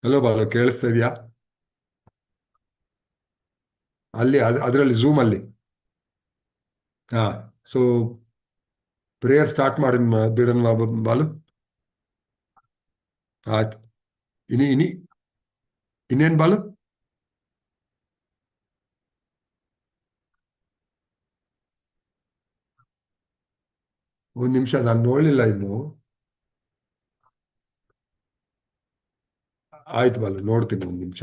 Hello Balu, ಕೇಳಿಸ್ತಾ ಇದೆಯಾ? ಅಲ್ಲಿ ಅದರಲ್ಲಿ ಝೂಮ್ ಅಲ್ಲಿ. ಹಾ. ಸೊ ಪ್ರೇಯರ್ ಸ್ಟಾರ್ಟ್ ಮಾಡಿ ಬಿಡೋಣ ಬಾಲು. ಆಯ್ತು. ಇನಿ ಇನಿ ಇನ್ನೇನು ಬಾಲು? ಒಂದು ನಿಮಿಷ, ನಾನು ನೋಡಲಿಲ್ಲ ಇನ್ನು. ಆಯ್ತು ಬಾಲು, ನೋಡ್ತೀನಿ ಒಂದು ನಿಮಿಷ.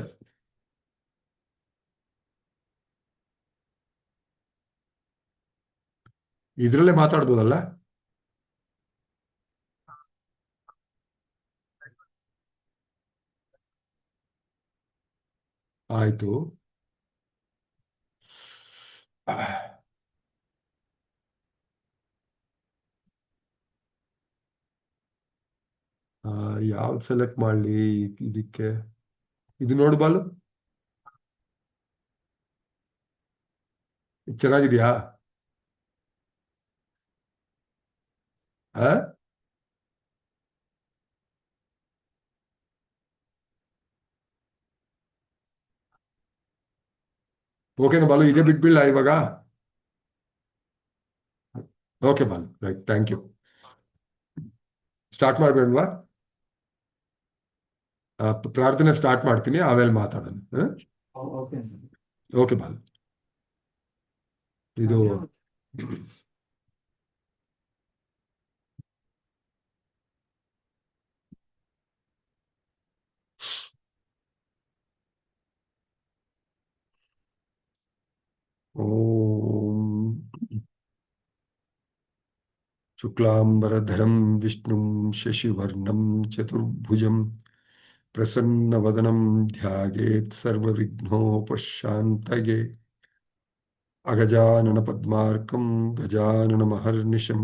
ಇದರಲ್ಲೇ ಮಾತಾಡ್ಬೋದಲ್ಲ? ಆಯ್ತು. ಯಾವ್ದು ಸೆಲೆಕ್ಟ್ ಮಾಡಲಿ ಇದಕ್ಕೆ? ಇದು ನೋಡು ಬಾಲು. ಇದು ಚೆನ್ನಾಗಿದೆಯಾ? ಆ? ಓಕೆನಾ ಬಾಲು, ಇದೇ ಬಿಟ್ಬಿಡ್ಲಾ ಇವಾಗ? Okay Balu, right, thank you. Start ಮಾಡಬೇಡವಾ? ಪ್ರಾರ್ಥನೆ ಸ್ಟಾರ್ಟ್ ಮಾಡ್ತೀನಿ, ಆಮೇಲೆ ಮಾತಾಡೋಣ. ಓಕೆ. ಓಕೆ ಬಾಲು. ಇದು ಓಂ ಶುಕ್ಲಾಂಬರಧರಂ ವಿಷ್ಣುಂ ಶಶಿವರ್ಣಂ ಚತುರ್ಭುಜಂ ಪ್ರಸನ್ನವದನಂ ಧ್ಯಾಯೇತ್ ಸರ್ವವಿಘ್ನೋಪಶಾಂತಯೇ. ಅಗಜಾನನ ಪದ್ಮಾರ್ಕಂ ಗಜಾನನ ಮಹರ್ನಿಶಂ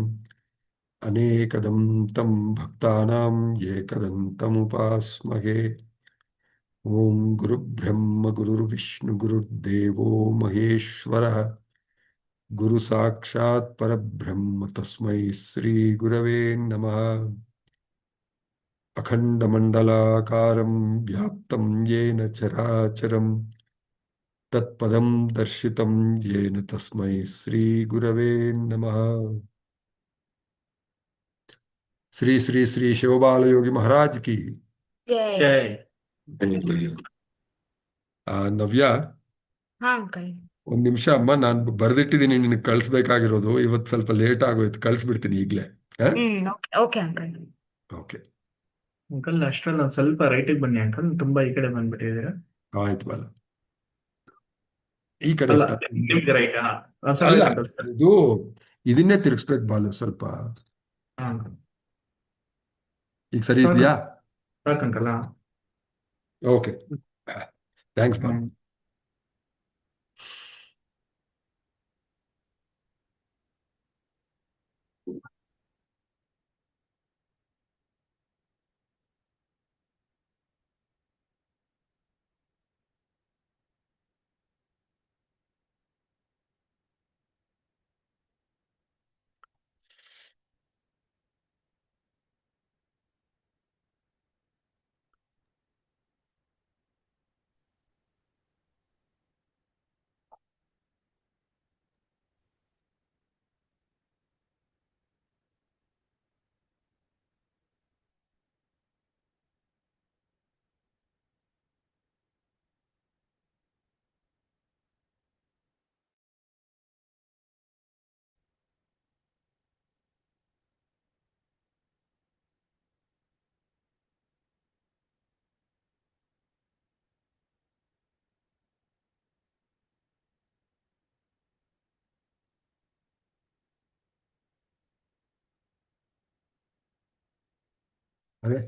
ಅನೇಕದಂ ತಂ ಭಕ್ತಾನಾಂ ಏಕದಂತಮುಪಾಸ್ಮಹೇ. ಓಂ ಗುರುಬ್ರಹ್ಮ ಗುರುರ್ವಿಷ್ಣು ಗುರುರ್ದೇವೋ ಮಹೇಶ್ವರಃ ಗುರು ಸಾಕ್ಷಾತ್ ಪರಬ್ರಹ್ಮ ತಸ್ಮೈ ಶ್ರೀ ಗುರವೇ ನಮಃ. ಅಖಂಡಮಂಡಲಾಕಾರಂ ವ್ಯಾಪ್ತಂ ಯೇನ ಚರಾಚರಂ ತತ್ಪದಂ ದರ್ಶಿತಂ ಯೇನ ತಸ್ಮೈ ಶ್ರೀ ಗುರವೇ ನಮಃ. ಶ್ರೀ ಶ್ರೀ ಶ್ರೀ ಶಿವಬಾಲಯೋಗಿ ಮಹಾರಾಜ್ ಕಿ ಜೈ. ನವ್ಯ, ಹಾ ಅಂಕಲ್. ಒಂದ್ ನಿಮಿಷ ಅಮ್ಮ, ನಾನು ಬರ್ದಿಟ್ಟಿದ್ದೀನಿ ನಿನಗೆ ಕಳಿಸ್ಬೇಕಾಗಿರೋದು. ಇವತ್ತು ಸ್ವಲ್ಪ ಲೇಟ್ ಆಗೋಯ್ತು, ಕಳಿಸ್ಬಿಡ್ತೀನಿ ಈಗಲೇ. Okay uncle. ಓಕೆ. ಅಂಕಲ್ ಅಷ್ಟ್ರಲ್ಲಿ ಒಂದು ಸ್ವಲ್ಪ ರೈಟಿಗೆ ಬನ್ನಿ ಅಂಕಲ್, ತುಂಬಾ ಈ ಕಡೆ ಬಂದ್ಬಿಟ್ಟಿದ್ದೀರಾ. ಆಯ್ತು ಬಾಲ, ಈ ಕಡೆ ಅಲ್ಲ, ಇಟ್ಟ. ನಿಮ್ಗೆ ರೈಟಾ? ಸರಿ ಅಲ್ಲ, ಅಂಕಲ್ ಸರ್. ಇದು ಇದನ್ನೇ ತಿರ್ಗಿಸ್ಬೇಕು ಬಾಲು ಸ್ವಲ್ಪ. ಹಾ, ಈಗ ಸರಿ ಸಾಕು ಇದೆಯಾ? ಸಾಕಂಕಲ್. Okay, thanks Balu. ಹ್ಮ್. ಅದೇ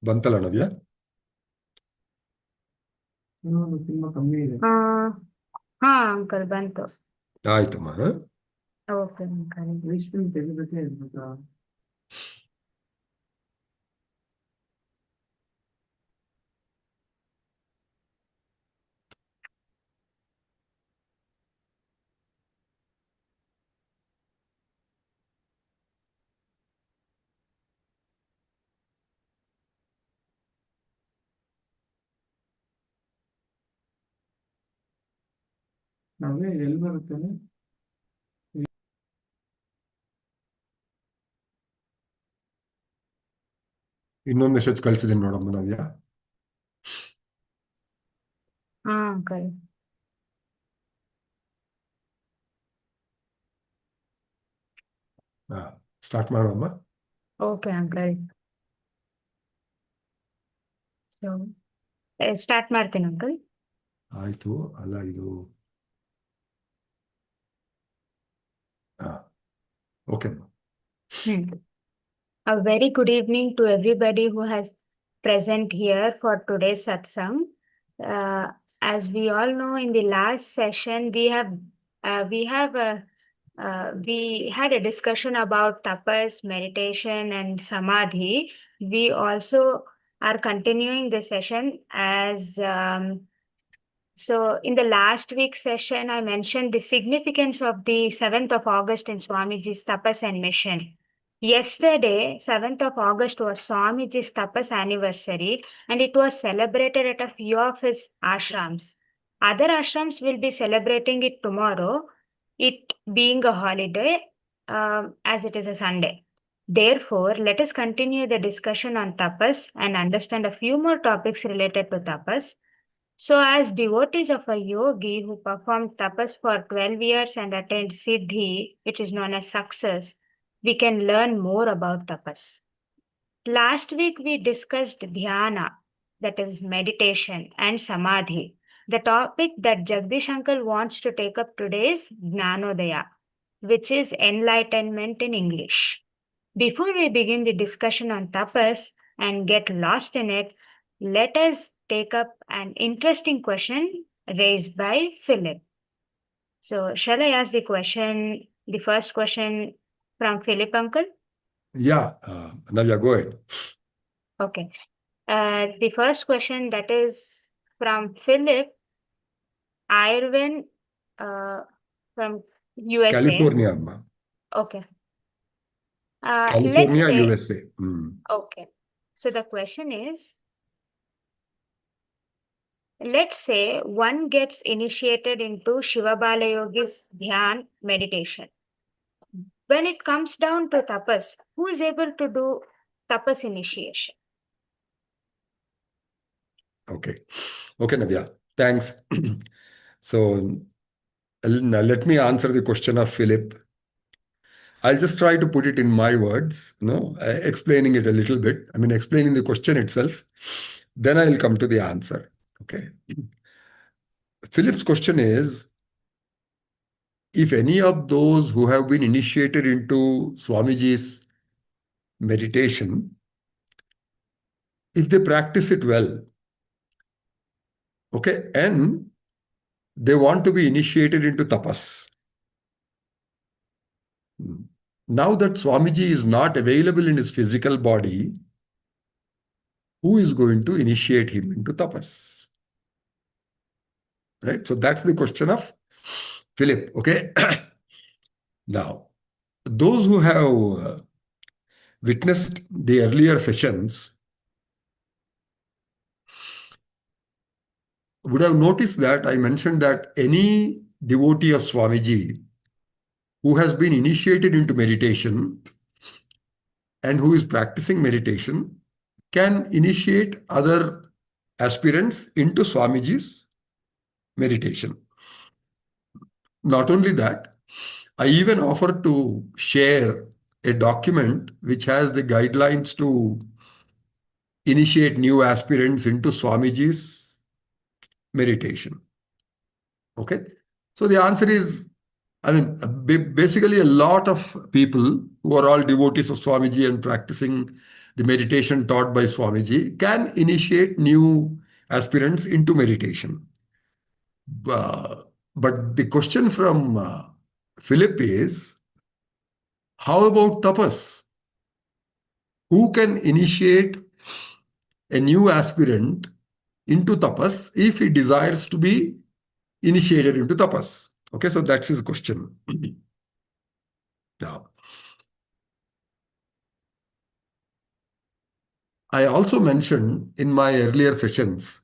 ಬಂತಲ್ಲ ನವ್ಯ? ತುಂಬಾ ಕಮ್ಮಿ ಇದೆ. ಹಾ ಅಂಕಲ್ ಬಂತು. ಆಯ್ತಮ್ಮ. Okay uncle. ಎಷ್ಟು ತೆಗಿಬೇಕೇ ಇರ್ಬೇಕಾ? ನಾವೇ ಎಲ್ಲಿ ಬರುತ್ತೇನೆ? ಇನ್ನೊಂದು ಮೆಸೇಜ್ ಕಳಿಸಿದ್ದೀನಿ ನೋಡಮ್ಮ ನವ್ಯ. ಹಾ ಅಂಕಲ್. ಸ್ಟಾರ್ಟ್ ಮಾಡೋಮ್ಮ. Okay uncle. ಸೊ ಸ್ಟಾರ್ಟ್ ಮಾಡ್ತೀನಿ ಅಂಕಲ್. ಆಯ್ತು. ಅಲ್ಲ ಇದು okay. A very good evening to everybody who has present here for today's satsang. As we all know, in the last session we had a discussion about tapas, meditation, and samadhi. We also are continuing the session as so in the last week's session, I mentioned the significance of the 7th of August in Swamiji's tapas and mission. Yesterday, 7th of August was Swamiji's tapas anniversary, and it was celebrated at a few of his ashrams. Other ashrams will be celebrating it tomorrow, it being a holiday, as it is a Sunday. Therefore, let us continue the discussion on tapas and understand a few more topics related to tapas. So, as devotees of a yogi who performed tapas for 12 years and attained siddhi, which is known as success, we can learn more about tapas. Last week, we discussed dhyana, that is meditation, and samadhi. The topic that Jagdish Uncle wants to take up today is Jnanodaya, which is enlightenment in English. Before we begin the discussion on tapas and get lost in it, let us take up an interesting question raised by Philip. So, shall I ask the first question from Philip, Uncle? Yeah, Navya, go ahead. Okay. The first question that is from Philip Irwin from USA. California, amma. Okay. California, let's say, USA. Okay. So the question is, let's say one gets initiated into Shivabalayogi's dhyan meditation. When it comes down to tapas, who is able to do tapas initiation? Okay, Navya. Thanks. So now let me answer the question of Philip. I'll just try to put it in my words, explaining it a little bit. I mean, explaining the question itself. Then I'll come to the answer. Okay. Philip's question is, if any of those who have been initiated into Swamiji's meditation, if they practice it well, okay, and they want to be initiated into tapas. Now that Swamiji is not available in his physical body, who is going to initiate him into tapas? Right? So that's the question of Philip. Okay. Now, those who have witnessed the earlier sessions would have noticed that I mentioned that any devotee of Swamiji who has been initiated into meditation and who is practicing meditation can initiate other aspirants into Swamiji's meditation. Not only that, I even offer to share a document which has the guidelines to initiate new aspirants into Swamiji's meditation. Okay? So the answer is, I mean, basically a lot of people who are all devotees of Swamiji and practicing the meditation taught by Swamiji, can initiate new aspirants into meditation. But the question from Philip is, how about tapas? Who can initiate a new aspirant into tapas if he desires to be initiated into tapas? Okay, so that's his question. Now, I also mentioned in my earlier sessions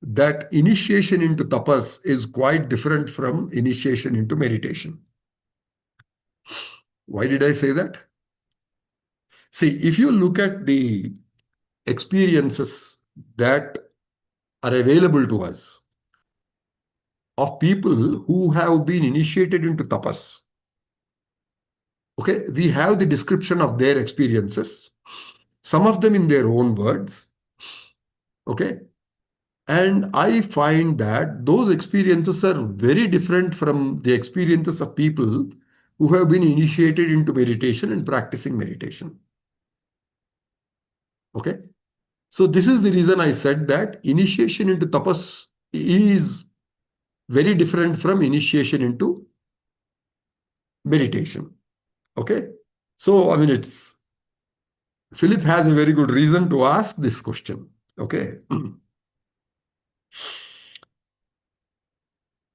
that initiation into tapas is quite different from initiation into meditation. Why did I say that? See, if you look at the experiences that are available to us of people who have been initiated into tapas, okay, we have the description of their experiences, some of them in their own words, okay, and I find that those experiences are very different from the experiences of people who have been initiated into meditation and practicing meditation. Okay. So this is the reason I said that initiation into tapas is very different from initiation into meditation. Okay. So, I mean, Philip has a very good reason to ask this question. Okay.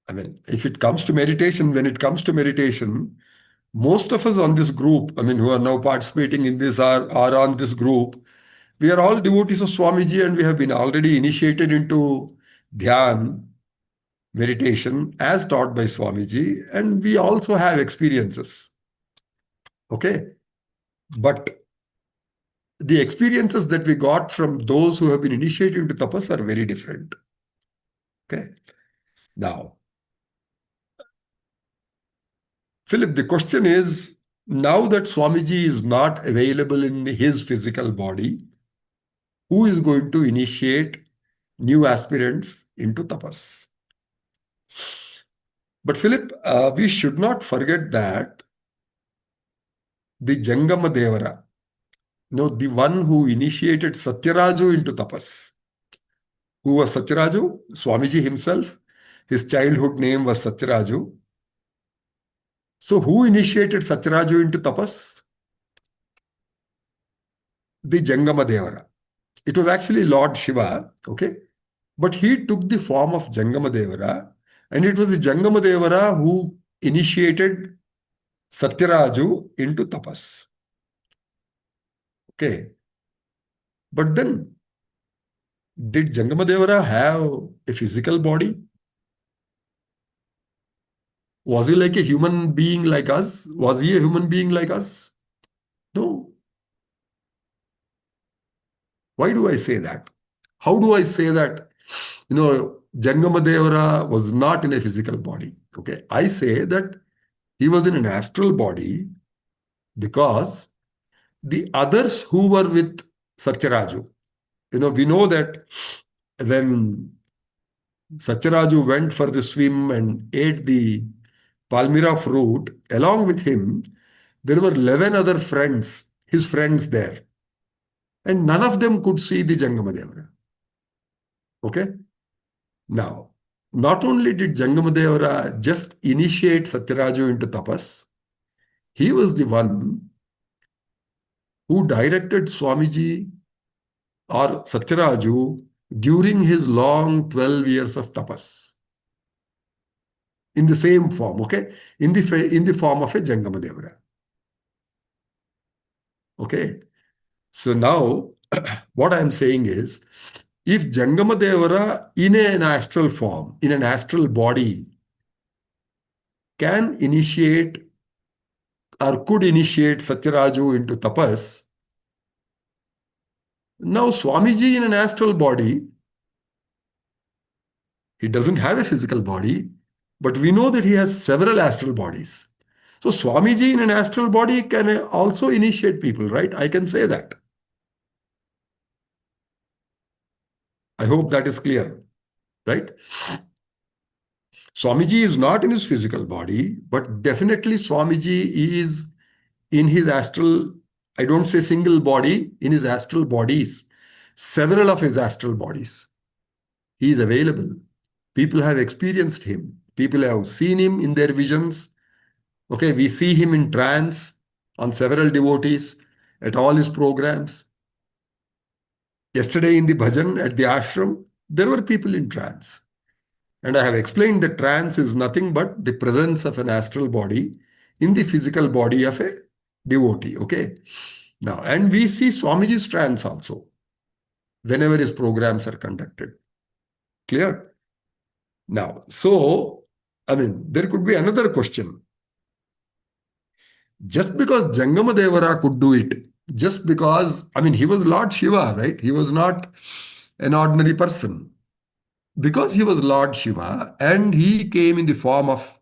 I mean, if it comes to meditation, when it comes to meditation, most of us on this group, I mean, who are now participating in this are on this group, we are all devotees of Swamiji and we have been already initiated into dhyan, meditation as taught by Swamiji, and we also have experiences. Okay. But the experiences that we got from those who have been initiated into tapas are very different. Okay. Now, Philip, the question is, now that Swamiji is not available in his physical body, who is going to initiate new aspirants into tapas? But Philip, we should not forget that the Jangama Devara, the one who initiated Satyaraju into tapas. Who was Satyaraju? Swamiji himself. His childhood name was Satyaraju. So who initiated Satyaraju into tapas? The Jangama Devara. It was actually Lord Shiva, okay? But he took the form of Jangama Devara, and it was the Jangama Devara who initiated Satyaraju into tapas. Okay. But then, did Jangama Devara have a physical body? Was he like a human being like us? Was he a human being like us? No. Why do I say that? How do I say that, Jangama Devara was not in a physical body? Okay. I say that he was in an astral body because the others who were with Satyaraju, we know that when Satyaraju went for the swim and ate the palmyra fruit, along with him, there were 11 other friends, his friends there. And none of them could see the Jangamadevara. Okay? Now, not only did Jangamadevara just initiate Satyaraju into tapas, he was the one who directed Swamiji or Satyaraju during his long 12 years of tapas. In the same form, okay? In the form of a Jangamadevara. Okay? So now, what I'm saying is, if Jangamadevara in an astral form, in an astral body, can initiate or could initiate Satyaraju into tapas, now Swamiji in an astral body, he doesn't have a physical body, but we know that he has several astral bodies. So Swamiji in an astral body can also initiate people, right? I can say that. I hope that is clear, right? Swamiji is not in his physical body, but definitely Swamiji is in his astral I don't say single body, in his astral bodies, several of his astral bodies. He is available. People have experienced him. People have seen him in their visions. Okay, we see him in trance on several devotees at all his programs. Yesterday in the bhajan at the ashram, there were people in trance. And I have explained that trance is nothing but the presence of an astral body in the physical body of a devotee. Okay. Now, and we see Swamiji's trance also whenever his programs are conducted. Clear? Now, so, I mean, there could be another question. Just because Jangamadevara could do it, just because, I mean, he was Lord Shiva, right? He was not an ordinary person. Because he was Lord Shiva and he came in the form of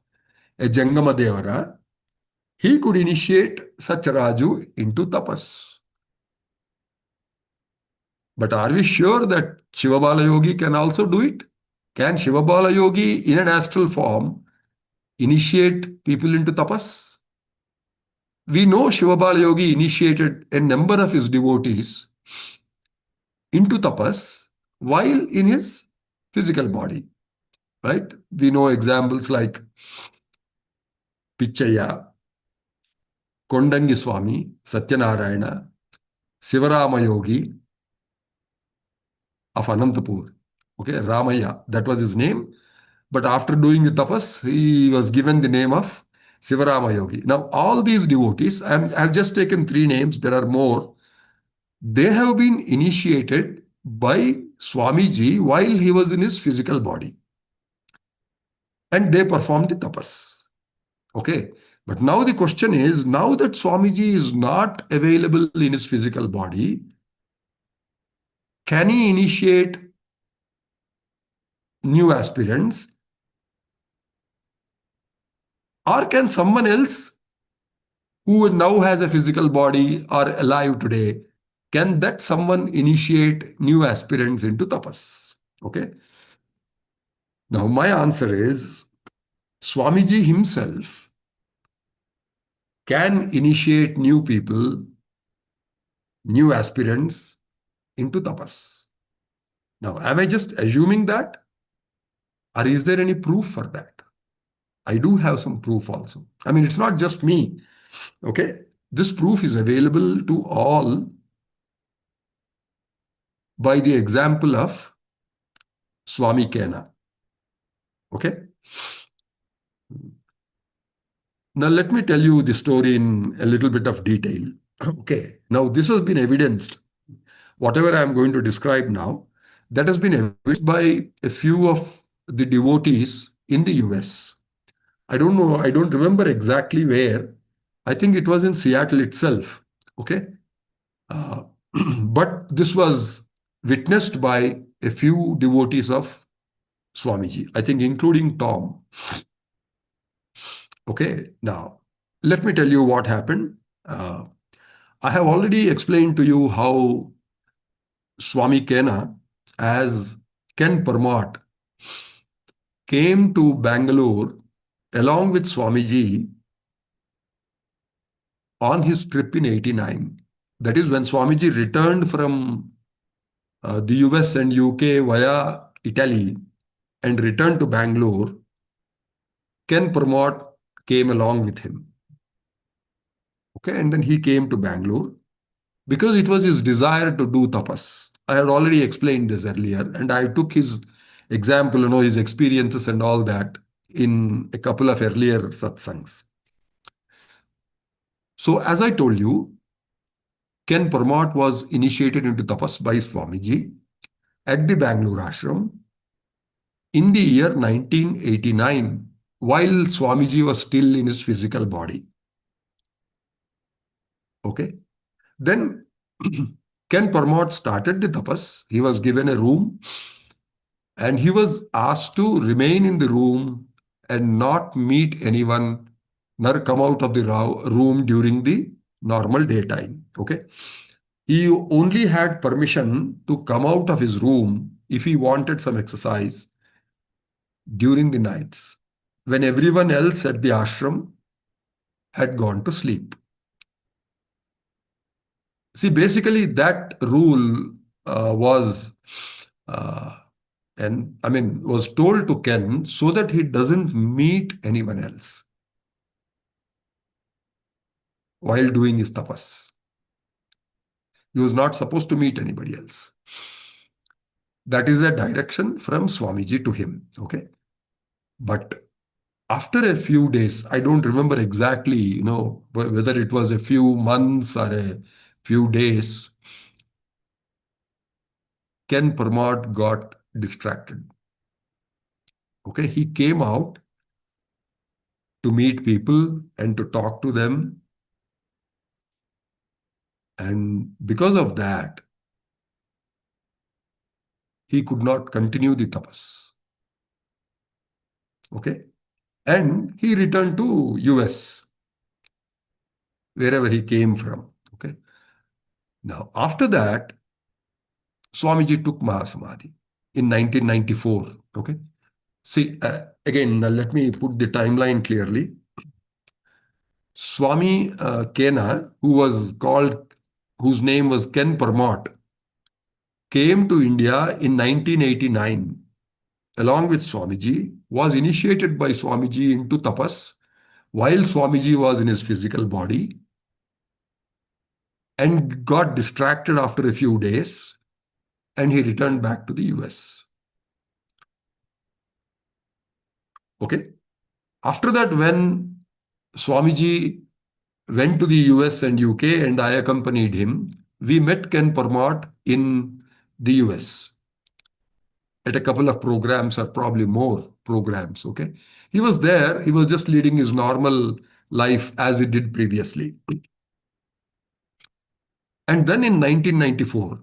a Jangamadevara, he could initiate Satyaraju into tapas. But are we sure that Shivabalayogi can also do it? Can Shivabalayogi in an astral form initiate people into tapas? We know Shivabalayogi initiated a number of his devotees into tapas while in his physical body, right? We know examples like Pichaya, Kondangi Swami, Satyanarayana, Sivaramayogi of Anantapur. Okay, Ramaya, that was his name. But after doing the tapas, he was given the name of Sivaramayogi. Now, all these devotees, I've just taken 3 names, there are more. They have been initiated by Swamiji while he was in his physical body. And they performed the tapas. Okay. But now the question is, now that Swamiji is not available in his physical body, can he initiate new aspirants? Or can someone else who now has a physical body or alive today, can that someone initiate new aspirants into tapas? Okay. Now my answer is Swamiji himself can initiate new people, new aspirants into tapas. Now, am I just assuming that? Or is there any proof for that? I do have some proof also. I mean, it's not just me. Okay. This proof is available to all by the example of Swami Kena. Okay. Now, let me tell you the story in a little bit of detail. Okay. Now, this has been evidenced. Whatever I am going to describe now, that has been evidenced by a few of the devotees in the US. I don't know, I don't remember exactly where. I think it was in Seattle itself. Okay. But this was witnessed by a few devotees of Swamiji, I think including Tom. Okay. Now, let me tell you what happened. I have already explained to you how Swami Kena, as Ken Parmat, came to Bangalore along with Swamiji on his trip in 89. That is when Swamiji returned from the US and UK via Italy and returned to Bangalore. Ken Parmat came along with him. Okay, and then he came to Bangalore because it was his desire to do tapas. I had already explained this earlier, and I took his example, his experiences and all that in a couple of earlier satsangs. So as I told you, Ken Parmat was initiated into tapas by Swamiji at the Bangalore ashram in the year 1989, while Swamiji was still in his physical body. Okay. Then Ken Parmat started the tapas. He was given a room and he was asked to remain in the room and not meet anyone, nor come out of the room during the normal daytime. Okay. He only had permission to come out of his room if he wanted some exercise during the nights, when everyone else at the ashram had gone to sleep. See, basically that rule was, uh, and I mean, was told to Ken so that he doesn't meet anyone else while doing his tapas. He was not supposed to meet anybody else. That is a direction from Swamiji to him. Okay. But after a few days, I don't remember exactly, whether it was a few months or a few days, Ken Parmat got distracted. Okay. He came out to meet people and to talk to them. And because of that, he could not continue the tapas. Okay. And he returned to US, wherever he came from. Okay. Now, after that, Swamiji took Mahasamadhi in 1994. Okay. See, again, let me put the timeline clearly. Swami Kena, whose name was Ken Parmat, came to India in 1989 along with Swamiji, was initiated by Swamiji into tapas while Swamiji was in his physical body, and got distracted after a few days, and he returned back to the US. Okay. After that, when Swamiji went to the US and UK and I accompanied him, we met Ken Parmat in the US at a couple of programs, or probably more programs. Okay. He was there. He was just leading his normal life as he did previously. And then in 1994,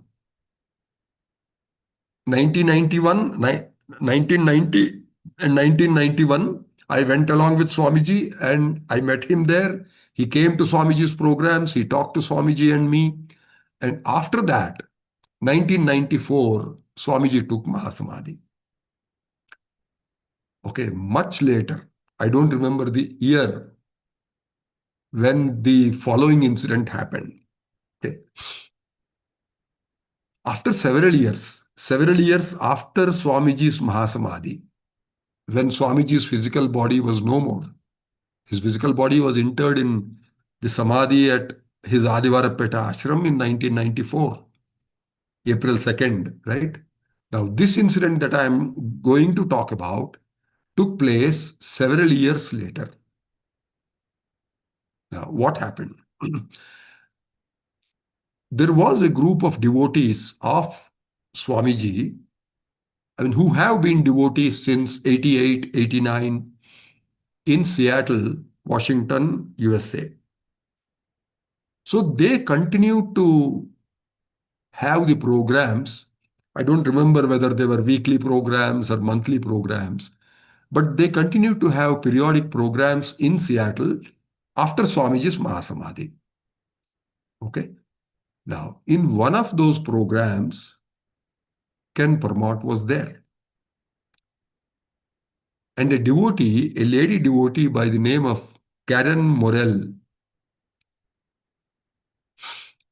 1991, 1990 and 1991, I went along with Swamiji and I met him there. He came to Swamiji's programs. He talked to Swamiji and me. And after that, 1994, Swamiji took Mahasamadhi. Okay, much later, I don't remember the year when the following incident happened. Okay. After several years after Swamiji's Mahasamadhi, when Swamiji's physical body was no more, his physical body was interred in the Samadhi at his Adivarapeta ashram in 1994, April 2nd, right? Now, this incident that I am going to talk about took place several years later. Now, what happened? There was a group of devotees of Swamiji, who have been devotees since 88, 89 in Seattle, Washington, USA. So they continued to have the programs. I don't remember whether they were weekly programs or monthly programs, but they continued to have periodic programs in Seattle after Swamiji's Mahasamadhi. Okay. Now, in one of those programs, Ken Parmat was there. And a lady devotee by the name of Karen Morell,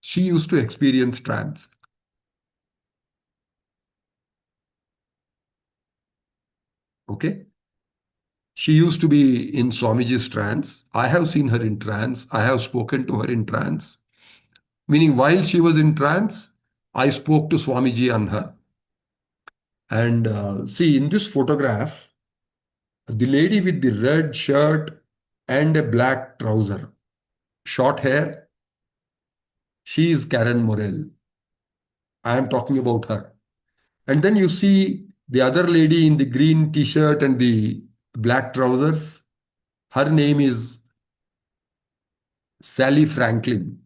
she used to experience trance. Okay. She used to be in Swamiji's trance. I have seen her in trance. I have spoken to her in trance. Meaning, while she was in trance, I spoke to Swamiji on her. And see, in this photograph, the lady with the red shirt and a black trouser, short hair, she is Karen Morell. I am talking about her. And then you see the other lady in the green t-shirt and the black trousers. Her name is Sally Franklin.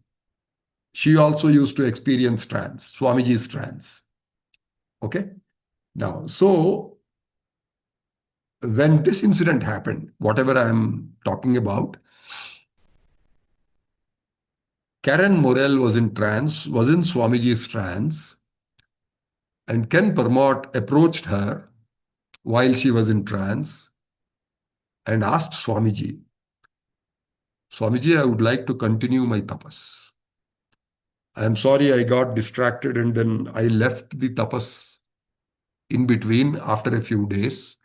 She also used to experience trance, Swamiji's trance. Okay. Now, so when this incident happened, whatever I'm talking about, Karen Morell was in trance, was in Swamiji's trance, and Ken Parmat approached her while she was in trance and asked Swamiji, Swamiji, I would like to continue my tapas. I'm sorry I got distracted and then I left the tapas in between after a few days.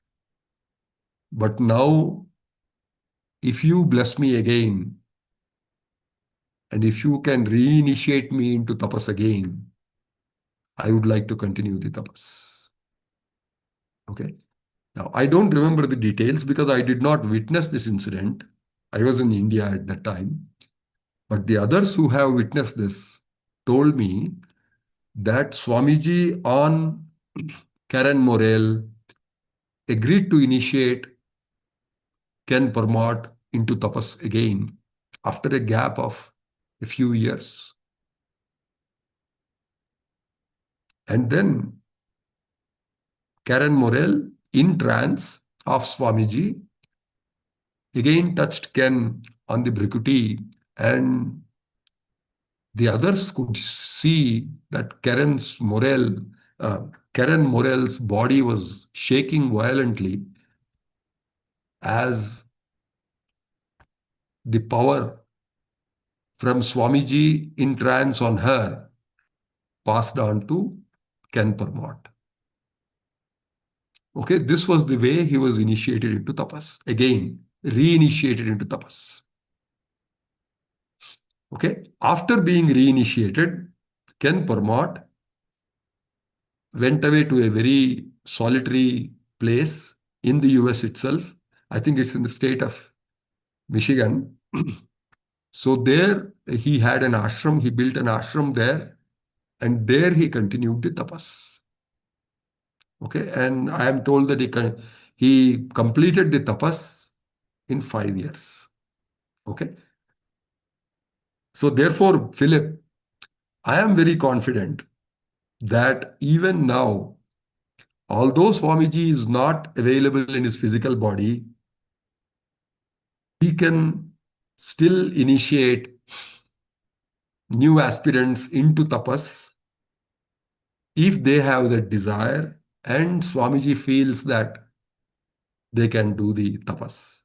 But now, if you bless me again, and if you can reinitiate me into tapas again, I would like to continue the tapas. Okay. Now, I don't remember the details because I did not witness this incident. I was in India at that time. But the others who have witnessed this told me that Swamiji on Karen Morel agreed to initiate Ken Parmat into tapas again after a gap of a few years. And then Karen Morel, in trance of Swamiji, again touched Ken on the Brikuti, and the others could see that Karen Morel's body was shaking violently as the power from Swamiji in trance on her passed on to Ken Parmat. Okay, this was the way he was initiated into tapas. Again, reinitiated into tapas. Okay, after being reinitiated, Ken Parmat went away to a very solitary place in the US itself. I think it's in the state of Michigan. So there he had an ashram, he built an ashram there, and there he continued the tapas. Okay, and I am told that he completed the tapas in 5 years. Okay, so therefore, Philip, I am very confident that even now, although Swamiji is not available in his physical body, he can still initiate new aspirants into tapas if they have that desire and Swamiji feels that they can do the tapas.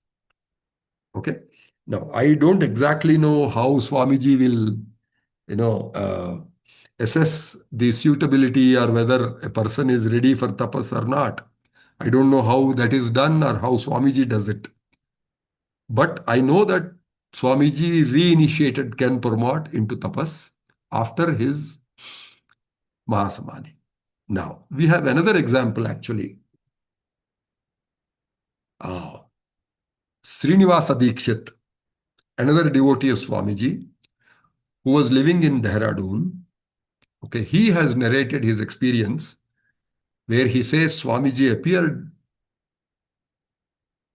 Okay. Now, I don't exactly know how Swamiji will, assess the suitability or whether a person is ready for tapas or not. I don't know how that is done or how Swamiji does it. But I know that Swamiji reinitiated Ken Parmat into tapas after his Mahasamadhi. Now, we have another example actually. Srinivasa Dikshit, another devotee of Swamiji, who was living in Dehradun. Okay, he has narrated his experience where he says Swamiji appeared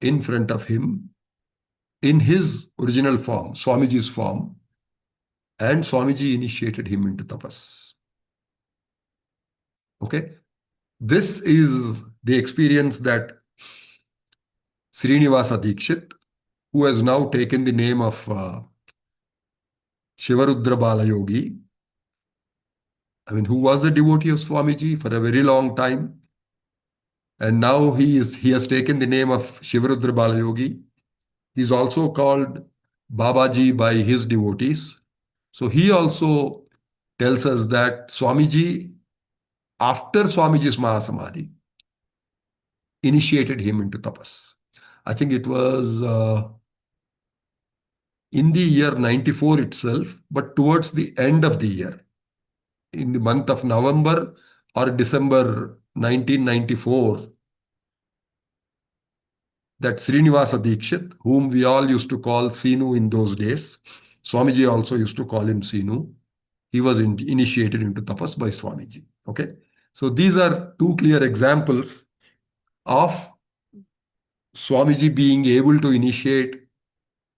in front of him in his original form, Swamiji's form, and Swamiji initiated him into tapas. Okay, this is the experience that Srinivasa Dikshit, who has now taken the name of Shivabalayogi, who was a devotee of Swamiji for a very long time. And now he has taken the name of Shivabalayogi. He is also called Babaji by his devotees. So he also tells us that Swamiji, after Swamiji's Mahasamadhi, initiated him into tapas. I think it was in the year 94 itself, but towards the end of the year, in the month of November or December 1994, that Srinivasa Dikshit, whom we all used to call Sinu in those days, Swamiji also used to call him Sinu. He was initiated into tapas by Swamiji. Okay, so these are two clear examples of Swamiji being able to initiate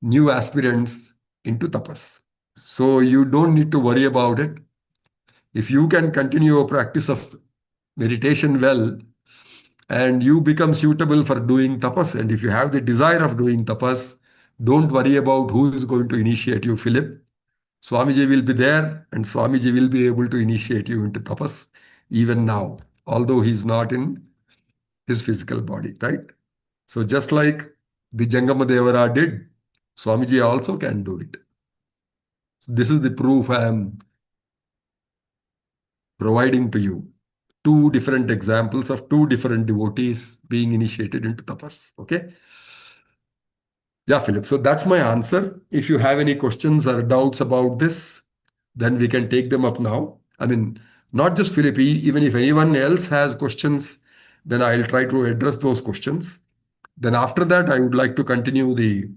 new aspirants into tapas. So you don't need to worry about it. If you can continue a practice of meditation well, and you become suitable for doing tapas, and if you have the desire of doing tapas, don't worry about who is going to initiate you, Philip. Swamiji will be there, and Swamiji will be able to initiate you into tapas even now, although he's not in his physical body, right? So just like the Jangama Devara did, Swamiji also can do it. So this is the proof I am providing to you two different examples of two different devotees being initiated into tapas. Okay? Yeah, Philip. So that's my answer. If you have any questions or doubts about this, then we can take them up now. I mean, not just Philip, even if anyone else has questions, then I'll try to address those questions. Then after that, I would like to continue the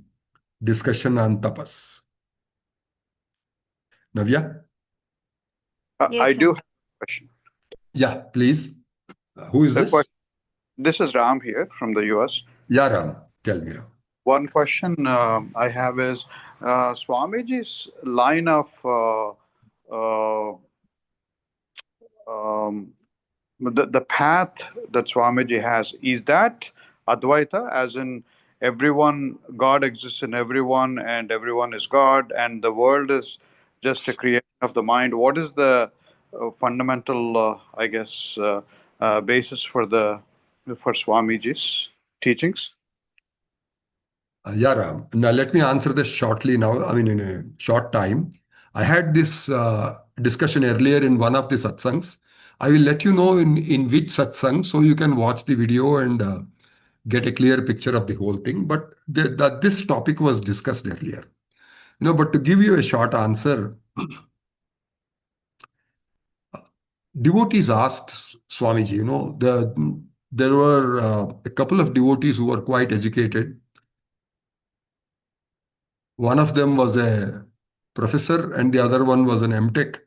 discussion on tapas. Navya? I Yes, do sir. have a question. Yeah, please. Who is The this? question. This is Ram here from the US. Yeah, Ram. Tell me, Ram. One question I have is Swamiji's line of uh, um, the path that Swamiji has, is that Advaita, as in everyone, God exists in everyone and everyone is God and the world is just a creation of the mind? What is the fundamental, I guess, basis for Swamiji's teachings? Yeah, Ram. Now, let me answer this shortly now. I mean, in a short time. I had this discussion earlier in one of the satsangs. I will let you know in which satsang so you can watch the video and get a clear picture of the whole thing. But this topic was discussed earlier. But to give you a short answer, devotees asked Swamiji, there were a couple of devotees who were quite educated. One of them was a professor and the other one was an MTech.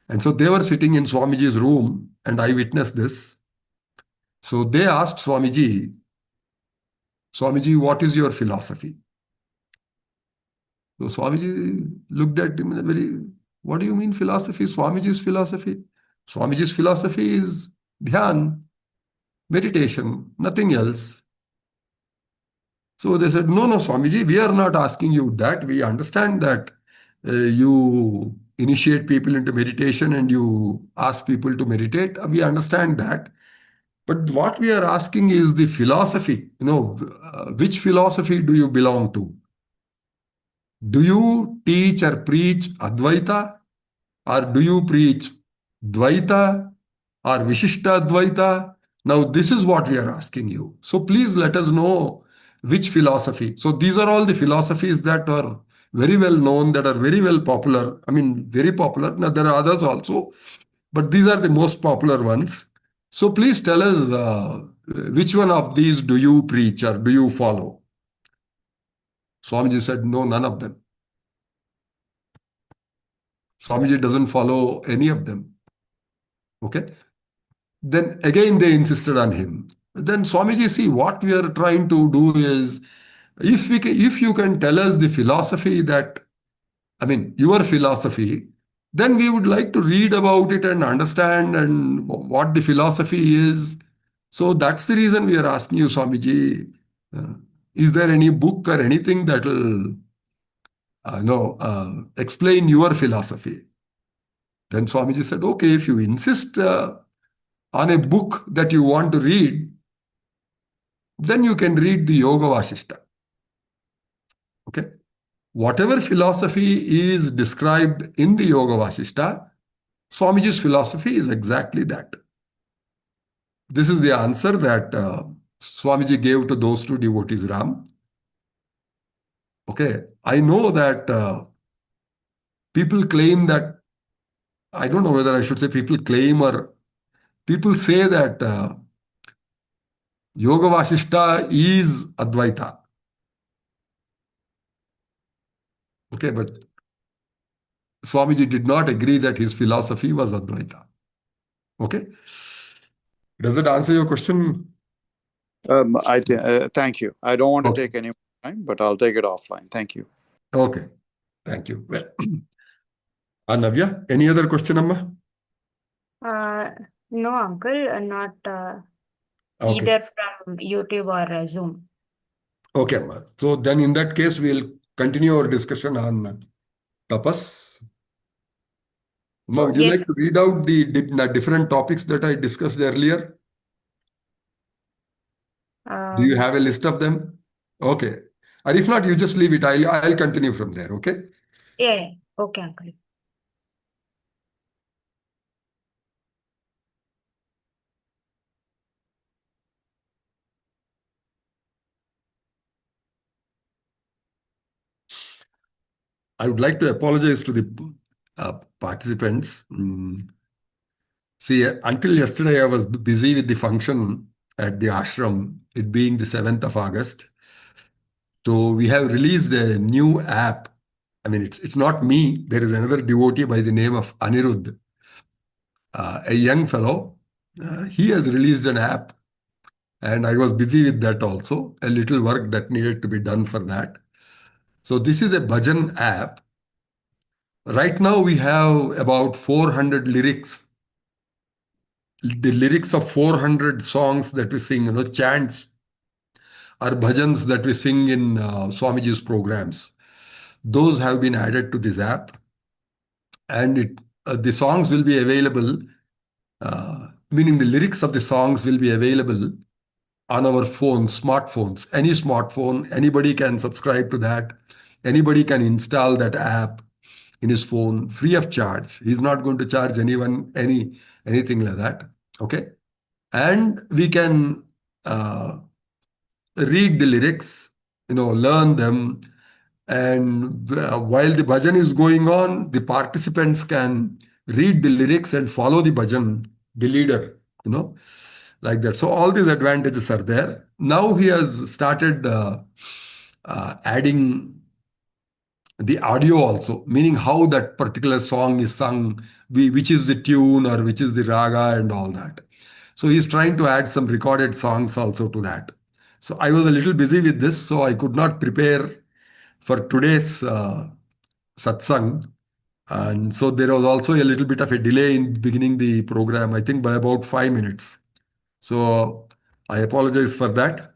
And so they were sitting in Swamiji's room and I witnessed this. So they asked Swamiji, what is your philosophy? So Swamiji looked at him in a very, what do you mean philosophy? Swamiji's philosophy? Swamiji's philosophy is dhyan, meditation, nothing else. So they said, no, Swamiji, we are not asking you that. We understand that you initiate people into meditation and you ask people to meditate. We understand that. But what we are asking is the philosophy. Which philosophy do you belong to? Do you teach or preach Advaita? Or do you preach Dvaita or Vishishta Advaita? Now, this is what we are asking you. So please let us know which philosophy. So these are all the philosophies that are very well known, that are very well popular. I mean, very popular. Now, there are others also, but these are the most popular ones. So please tell us which one of these do you preach or do you follow? Swamiji said, no, none of them. Swamiji doesn't follow any of them. Okay. Then again they insisted on him. Then Swamiji, see, what we are trying to do is, if you can tell us the philosophy that, I mean, your philosophy, then we would like to read about it and understand and what the philosophy is. So that's the reason we are asking you, Swamiji, is there any book or anything that will explain your philosophy? Then Swamiji said, okay, if you insist on a book that you want to read, then you can read the Yoga Vasishta. Okay? Whatever philosophy is described in the Yoga Vasishta, Swamiji's philosophy is exactly that. This is the answer that Swamiji gave to those two devotees, Ram. Okay, I know that people claim that, I don't know whether I should say people claim or people say that Yoga Vasishta is Advaita. Okay, but Swamiji did not agree that his philosophy was Advaita. Okay? Does that answer your question? Thank you. I don't want to Okay. take any more time, but I'll take it offline. Thank you. Okay. Thank you. Well, Navya, any other question, Amma? No, uncle, not Okay. either from YouTube or Zoom. Okay, Amma. So then in that case, we'll continue our discussion on tapas. Amma, would you Yes. like to read out the different topics that I discussed earlier? Do you have a list of them? Okay. Or if not, you just leave it. I'll continue from there. Okay. Yeah. Okay, uncle. I would like to apologize to the participants. See, until yesterday, I was busy with the function at the ashram, it being the 7th of August. So we have released a new app. I mean, it's not me. There is another devotee by the name of Anirudh, a young fellow. He has released an app, and I was busy with that also. A little work that needed to be done for that. So this is a bhajan app. Right now we have about 400 lyrics, the lyrics of 400 songs that we sing, chants or bhajans that we sing in Swamiji's programs. Those have been added to this app, and the songs will be available, meaning the lyrics of the songs will be available on our phones, smartphones. Any smartphone, anybody can subscribe to that. Anybody can install that app in his phone free of charge. He's not going to charge anyone anything like that. Okay, and we can read the lyrics, learn them, and while the bhajan is going on, the participants can read the lyrics and follow the bhajan, the leader, like that. So all these advantages are there. Now he has started adding the audio also, meaning how that particular song is sung, which is the tune or which is the raga and all that. So he's trying to add some recorded songs also to that. So I was a little busy with this, so I could not prepare for today's satsang. And so there was also a little bit of a delay in beginning the program, I think by about 5 minutes. So I apologize for that.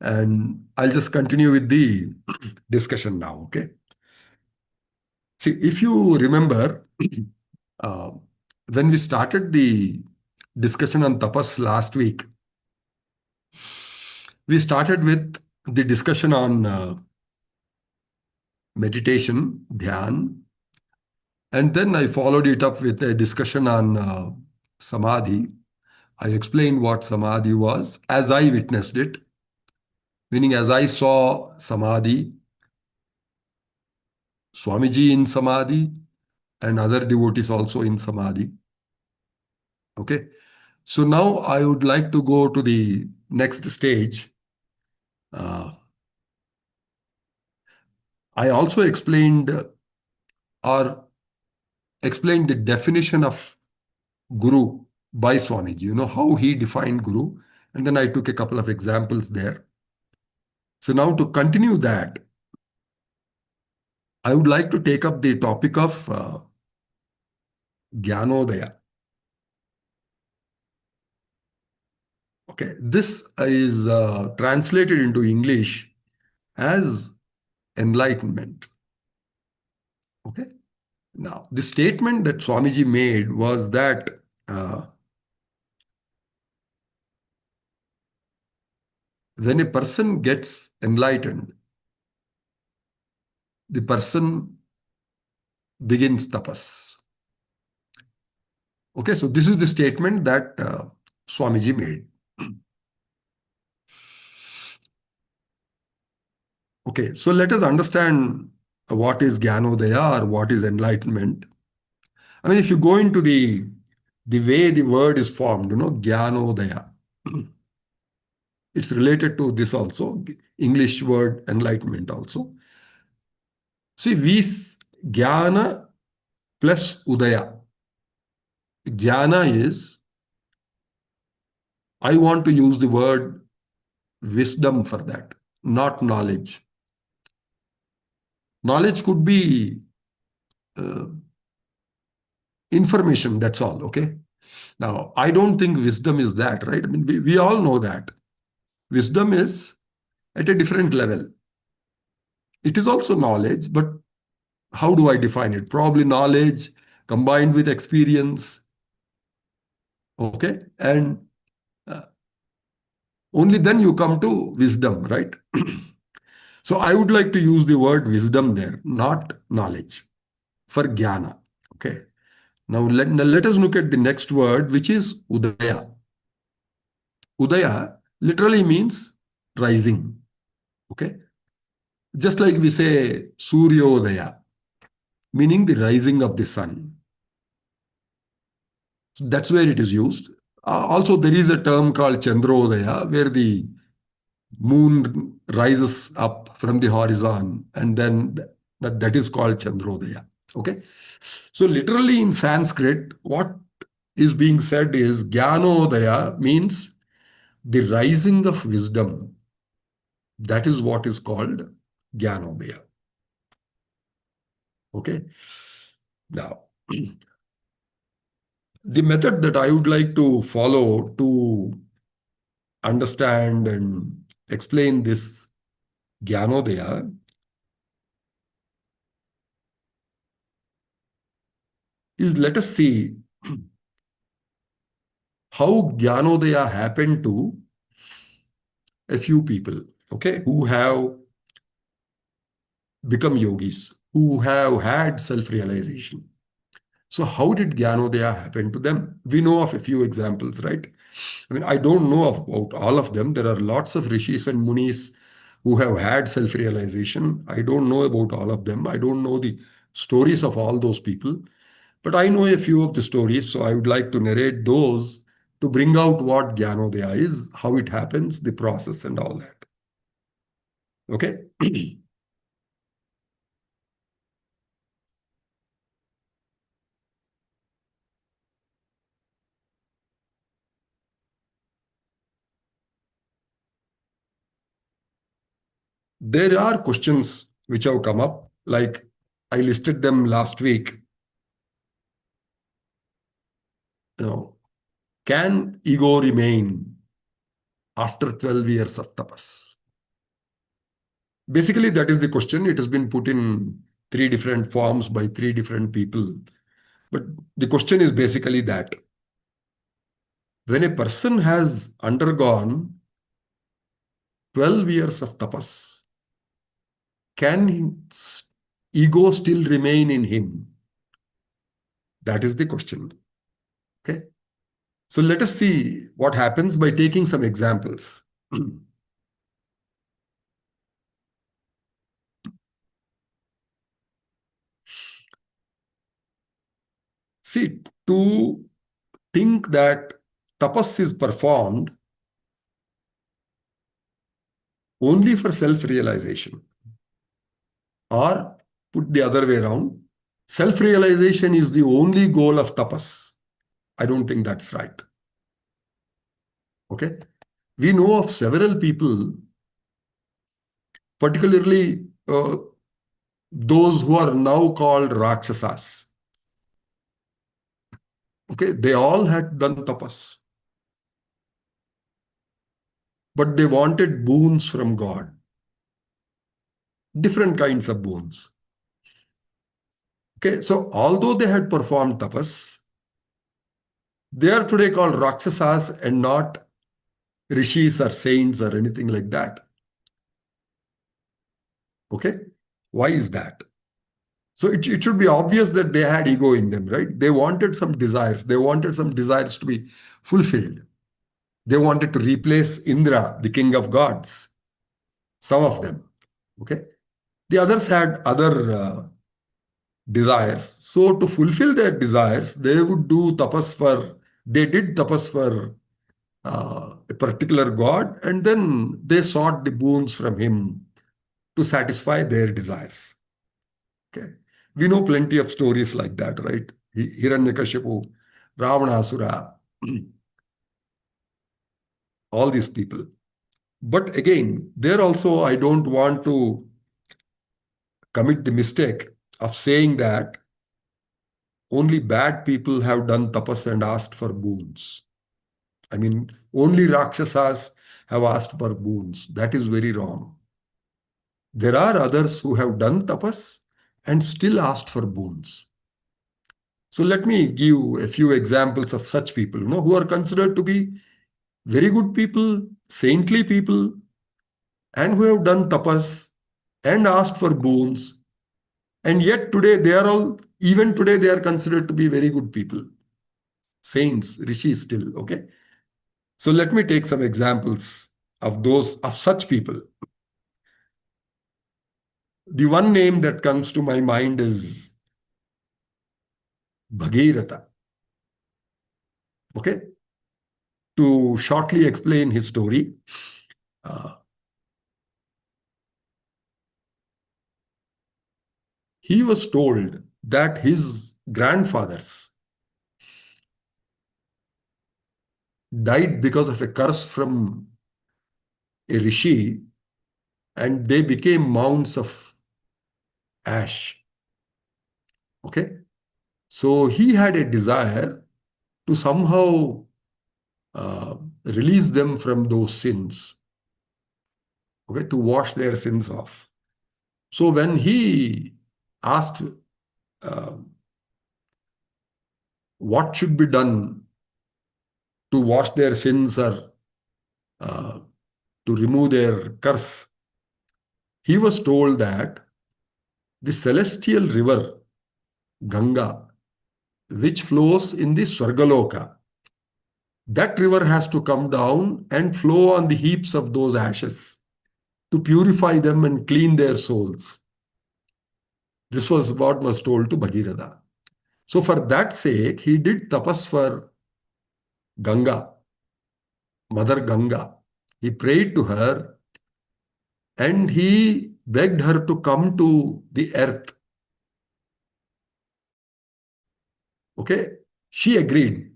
And I'll just continue with the discussion now, okay? See, if you remember, uh, when we started the discussion on tapas last week, we started with the discussion on meditation, dhyan, and then I followed it up with a discussion on samadhi. I explained what samadhi was as I witnessed it, meaning as I saw samadhi, Swamiji in samadhi, and other devotees also in samadhi. Okay, so now I would like to go to the next stage. I also explained the definition of Guru by Swamiji, how he defined Guru. And then I took a couple of examples there. So now to continue that, I would like to take up the topic of Jnanodaya. Okay, this is translated into English as enlightenment. Okay, now the statement that Swamiji made was that when a person gets enlightened, the person begins tapas. Okay, so this is the statement that Swamiji made. Okay, so let us understand what is Jnanodaya or what is enlightenment. I mean, if you go into the way the word is formed, Jnanodaya, it's related to this also, English word enlightenment also. See, Jnana plus Udaya. Jnana is, I want to use the word wisdom for that, not knowledge. Knowledge could be information, that's all, okay? Now, I don't think wisdom is that, right? I mean, we all know that. Wisdom is at a different level. It is also knowledge, but how do I define it? Probably knowledge combined with experience, okay? And only then you come to wisdom, right? So I would like to use the word wisdom there, not knowledge, for jnana, okay? Now let us look at the next word, which is Udaya. Udaya literally means rising, okay? Just like we say Suryodaya, meaning the rising of the sun. So that's where it is used. Also, there is a term called Chandrodaya, where the moon rises up from the horizon, and then that is called Chandrodaya. Okay. So literally in Sanskrit, what is being said is Jnanodaya means the rising of wisdom. That is what is called Jnanodaya. Okay. Now, the method that I would like to follow to understand and explain this Jnanodaya is, let us see how Jnanodaya happened to a few people, okay, who have become yogis, who have had self-realization. So how did Jnanodaya happen to them? We know of a few examples, right? I mean, I don't know about all of them. There are lots of rishis and munis who have had self-realization. I don't know about all of them. I don't know the stories of all those people, but I know a few of the stories. So I would like to narrate those to bring out what Jnanodaya is, how it happens, the process and all that. Okay? There are questions which have come up, like I listed them last week. You know, can ego remain after 12 years of tapas? Basically, that is the question. It has been put in three different forms by three different people. But the question is basically that when a person has undergone 12 years of tapas, can ego still remain in him? That is the question. Okay. So let us see what happens by taking some examples. See, to think that tapas is performed only for self-realization, or put the other way around, self-realization is the only goal of tapas. I don't think that's right. Okay. We know of several people, particularly those who are now called Rakshasas. Okay. They all had done tapas, but they wanted boons from God, different kinds of boons. Okay. So although they had performed tapas, they are today called Rakshasas and not rishis or saints or anything like that. Okay. Why is that? So it should be obvious that they had ego in them, right? They wanted some desires. They wanted some desires to be fulfilled. They wanted to replace Indra, the king of gods. Some of them. Okay. The others had other desires. So to fulfill their desires, they would do tapas for, they did tapas for a particular god, and then they sought the boons from him to satisfy their desires. Okay. We know plenty of stories like that, right? Hiranyakashipu, Ravanasura, all these people. But again, there also, I don't want to commit the mistake of saying that only bad people have done tapas and asked for boons. I mean, only Rakshasas have asked for boons. That is very wrong. There are others who have done tapas and still asked for boons. So let me give a few examples of such people, who are considered to be very good people, saintly people, and who have done tapas and asked for boons. And yet today they are all, even today they are considered to be very good people, saints, rishis still, okay? So let me take some examples of such people. The one name that comes to my mind is Bhagirath. Okay? To shortly explain his story, he was told that his grandfathers died because of a curse from a rishi, and they became mounds of ash. Okay? So he had a desire to somehow release them from those sins, okay, to wash their sins off. So when he asked uh, what should be done to wash their sins or uh, to remove their curse, he was told that the celestial river Ganga, which flows in the Swargaloka, that river has to come down and flow on the heaps of those ashes to purify them and clean their souls. This was what was told to Bhagirath. So for that sake, he did tapas for Ganga, Mother Ganga. He prayed to her and he begged her to come to the earth. Okay? She agreed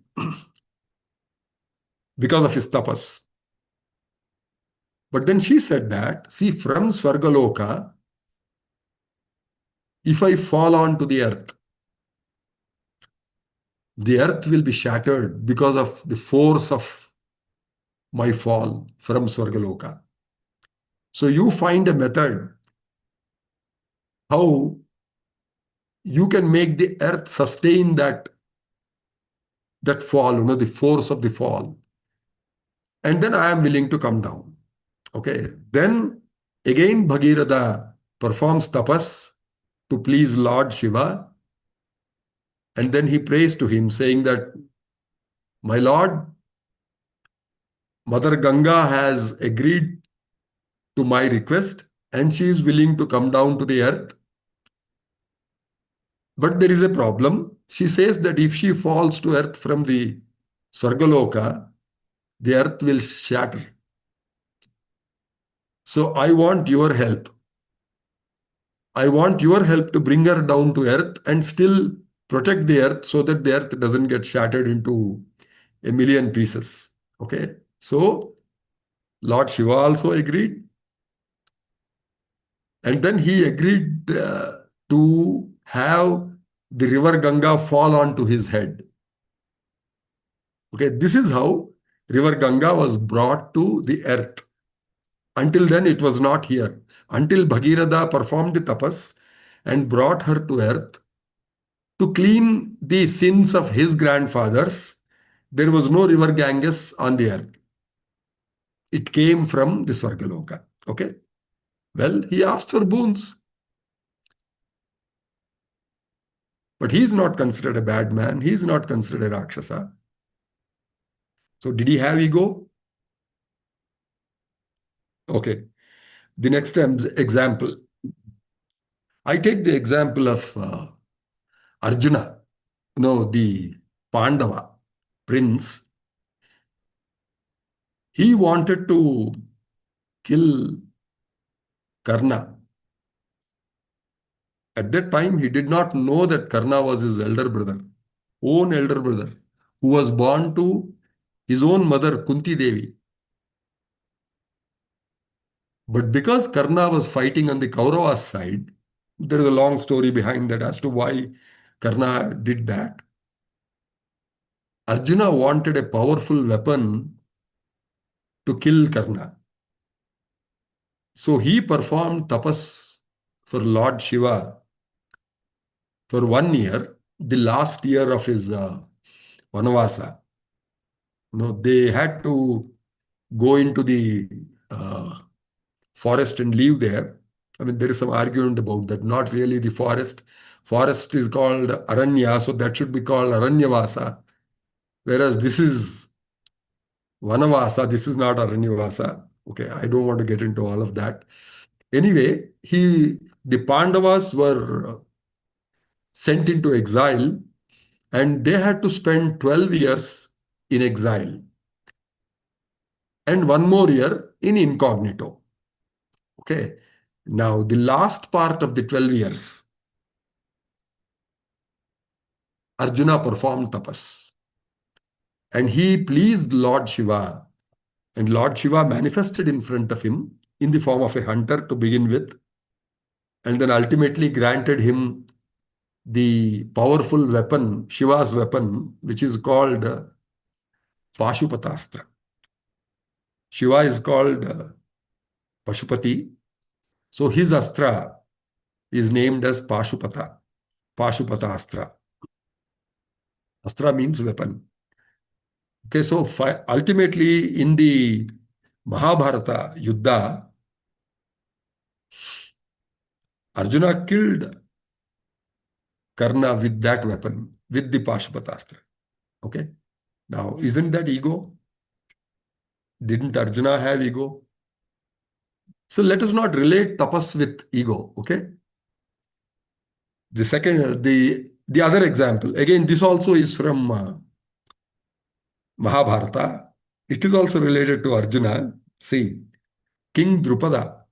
because of his tapas. But then she said that, see, from Swargaloka, if I fall onto the earth will be shattered because of the force of my fall from Swargaloka. So you find a method how you can make the earth sustain that fall, the force of the fall. And then I am willing to come down. Okay. Then again Bhagirath performs tapas to please Lord Shiva. And then he prays to him saying that, my Lord, Mother Ganga has agreed to my request and she is willing to come down to the earth. But there is a problem. She says that if she falls to earth from the Swargaloka, the earth will shatter. So I want your help. I want your help to bring her down to earth and still protect the earth so that the earth doesn't get shattered into a million pieces. Okay. So Lord Shiva also agreed. And then he agreed to have the river Ganga fall onto his head. Okay. This is how river Ganga was brought to the earth. Until then, it was not here. Until Bhagirath performed the tapas and brought her to earth to clean the sins of his grandfathers, there was no river Ganges on the earth. It came from the Swargaloka. Okay? Well, he asked for boons. But he is not considered a bad man. He is not considered a Rakshasa. So did he have ego? Okay. The next example. I take the example of Arjuna, the Pandava prince. He wanted to kill Karna. At that time, he did not know that Karna was his elder brother, own elder brother, who was born to his own mother, Kunti Devi. But because Karna was fighting on the Kauravas side, there is a long story behind that as to why Karna did that. Arjuna wanted a powerful weapon to kill Karna. So he performed tapas for Lord Shiva for 1 year, the last year of his Vanavasa. They had to go into the forest and live there. I mean, there is some argument about that. Not really the forest. Forest is called Aranya, so that should be called Aranyavasa. Whereas this is Vanavasa, this is not Aranyavasa. Okay, I don't want to get into all of that. Anyway, the Pandavas were sent into exile and they had to spend 12 years in exile and one more year in incognito. Okay. Now, the last part of the 12 years, Arjuna performed tapas and he pleased Lord Shiva, and Lord Shiva manifested in front of him in the form of a hunter to begin with, and then ultimately granted him the powerful weapon, Shiva's weapon, which is called Pashupatastra. Shiva is called Pashupati. So his astra is named as Pashupata, Pashupata Astra. Astra means weapon. Okay, so ultimately in the Mahabharata Yuddha, Arjuna killed Karna with that weapon, with the Pashupatastra. Okay, now isn't that ego? Didn't Arjuna have ego? So let us not relate tapas with ego. Okay. The second, the other example, again, this also is from Mahabharata. It is also related to Arjuna. See, King Drupada.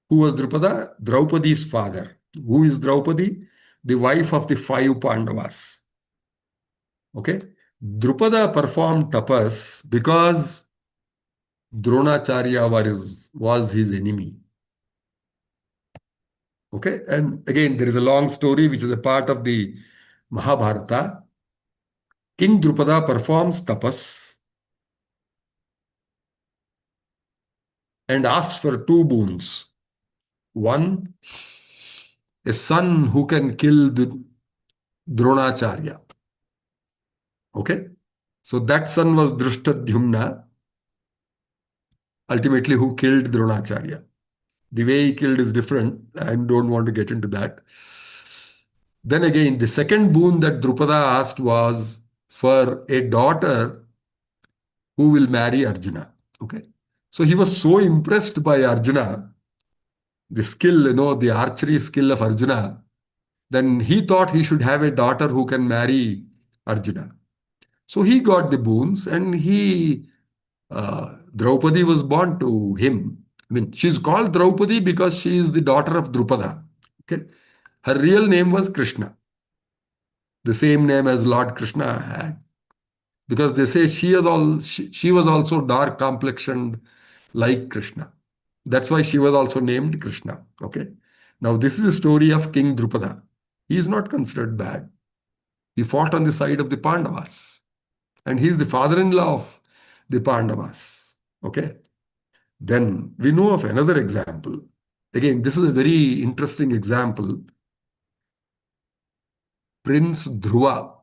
Who was Drupada? Draupadi's father. Who is Draupadi? The wife of the 5 Pandavas. Okay. Drupada performed tapas because Dronacharya was his enemy. Okay. And again, there is a long story which is a part of the Mahabharata. King Drupada performs tapas and asks for 2 boons. One, a son who can kill Dronacharya. Okay. So that son was Drishtadyumna, ultimately who killed Dronacharya. The way he killed is different. I don't want to get into that. Then again, the second boon that Drupada asked was for a daughter who will marry Arjuna. Okay. So he was so impressed by Arjuna, the skill, the archery skill of Arjuna, then he thought he should have a daughter who can marry Arjuna. So he got the boons and Draupadi was born to him. I mean, she's called Draupadi because she is the daughter of Drupada. Okay. Her real name was Krishna, the same name as Lord Krishna had. Because they say she was also dark complexioned like Krishna. That's why she was also named Krishna. Okay. Now, this is the story of King Drupada. He is not considered bad. He fought on the side of the Pandavas. And he is the father-in-law of the Pandavas. Okay. Then we know of another example. Again, this is a very interesting example. Prince Dhruva.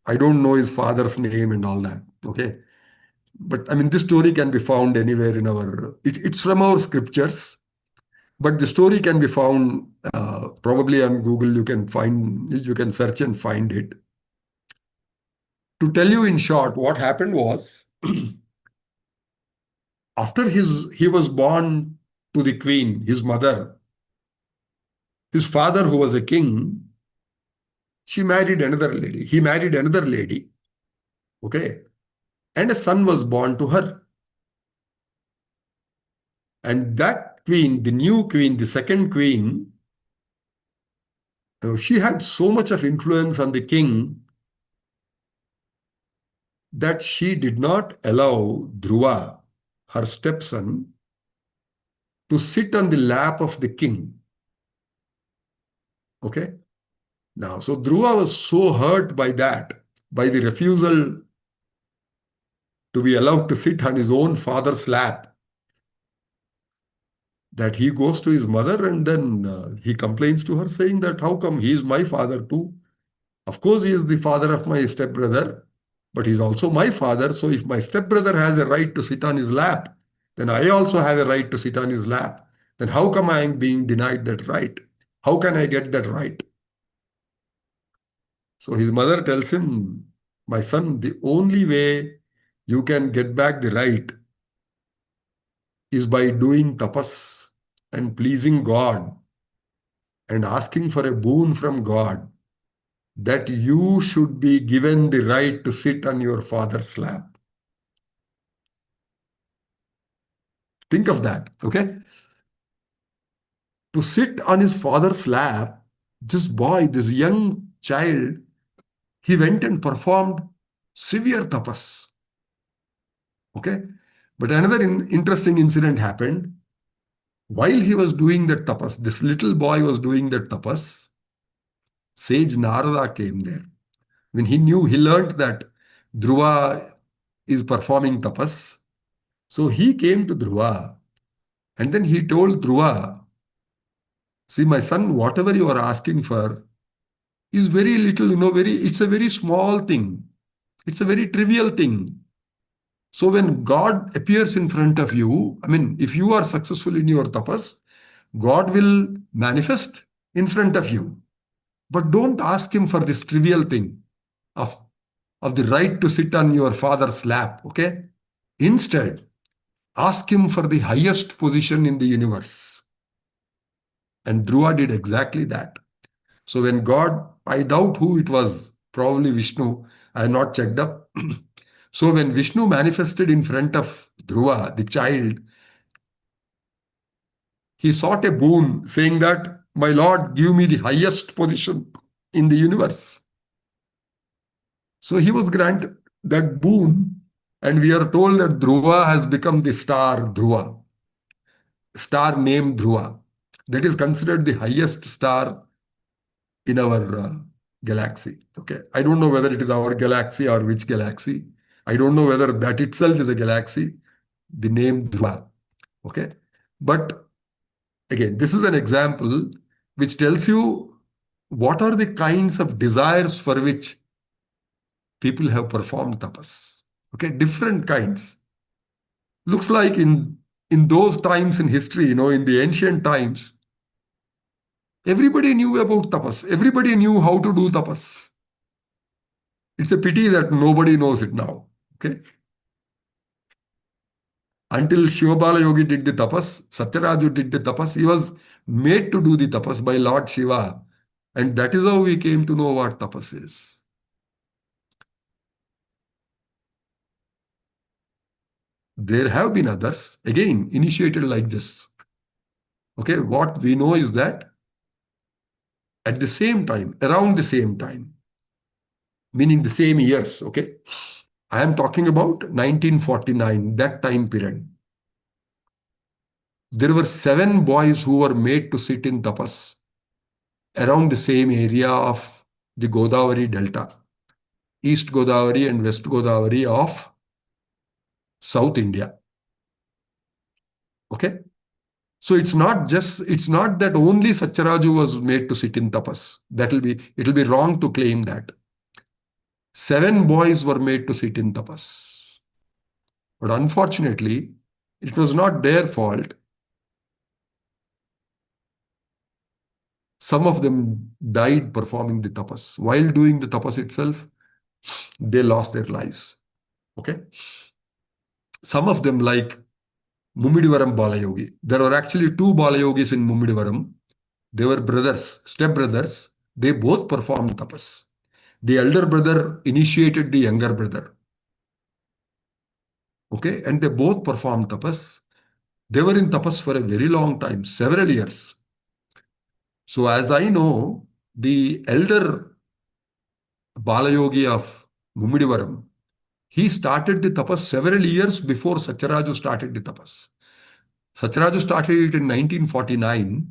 I don't know his father's name and all that. Okay. But I mean, this story can be found anywhere in it's from our scriptures. But the story can be found probably on Google. You can search and find it. To tell you in short, what happened was after he was born to the queen, his mother, his father, who was a king, she married another lady. He married another lady. Okay. And a son was born to her. And that queen, the new queen, the second queen, she had so much of influence on the king that she did not allow Dhruva, her stepson, to sit on the lap of the king. Okay. Now, so Dhruva was so hurt by that, by the refusal to be allowed to sit on his own father's lap, that he goes to his mother and then he complains to her saying that how come he is my father too? Of course, he is the father of my stepbrother, but he's also my father. So if my stepbrother has a right to sit on his lap, then I also have a right to sit on his lap. Then how come I am being denied that right? How can I get that right? So his mother tells him, my son, the only way you can get back the right is by doing tapas and pleasing God and asking for a boon from God. that you should be given the right to sit on your father's lap. Think of that, okay? To sit on his father's lap, this boy, this young child, he went and performed severe tapas. Okay? But another interesting incident happened. While he was doing that tapas, this little boy was doing that tapas, sage Narada came there. When he learned that Dhruva is performing tapas. So he came to Dhruva and then he told Dhruva, see, my son, whatever you are asking for is very little, it's a very small thing. It's a very trivial thing. So when God appears in front of you, I mean, if you are successful in your tapas, God will manifest in front of you. But don't ask him for this trivial thing of the right to sit on your father's lap, okay? Instead, ask him for the highest position in the universe. And Dhruva did exactly that. So when God, I doubt who it was, probably Vishnu, I have not checked up. So when Vishnu manifested in front of Dhruva, the child, he sought a boon saying that, my Lord, give me the highest position in the universe. So he was granted that boon, and we are told that Dhruva has become the star Dhruva, star named Dhruva. That is considered the highest star in our galaxy. Okay, I don't know whether it is our galaxy or which galaxy. I don't know whether that itself is a galaxy, the name Dhruva. Okay, but again, this is an example which tells you what are the kinds of desires for which people have performed tapas. Okay, different kinds. Looks like in those times in history, in the ancient times, everybody knew about tapas. Everybody knew how to do tapas. It's a pity that nobody knows it now. Okay. Until Shivabalayogi did the tapas, Satyaraju did the tapas, he was made to do the tapas by Lord Shiva. And that is how we came to know what tapas is. There have been others, again, initiated like this. Okay, what we know is that at the same time, around the same time, meaning the same years, okay, I am talking about 1949, that time period. There were 7 boys who were made to sit in tapas around the same area of the Godavari Delta, East Godavari and West Godavari of South India. Okay? So it's not that only Satyaraju was made to sit in tapas. It'll be wrong to claim that. 7 boys were made to sit in tapas. But unfortunately, it was not their fault. Some of them died performing the tapas. While doing the tapas itself, they lost their lives. Okay? Some of them, like Mummidivaram Balayogi. There were actually 2 Balayogis in Mummidivaram. They were brothers, step-brothers. They both performed tapas. The elder brother initiated the younger brother. Okay? And they both performed tapas. They were in tapas for a very long time, several years. So as I know, the elder Balayogi of Mummidivaram, he started the tapas several years before Satyaraju started the tapas. Satyaraju started it in 1949.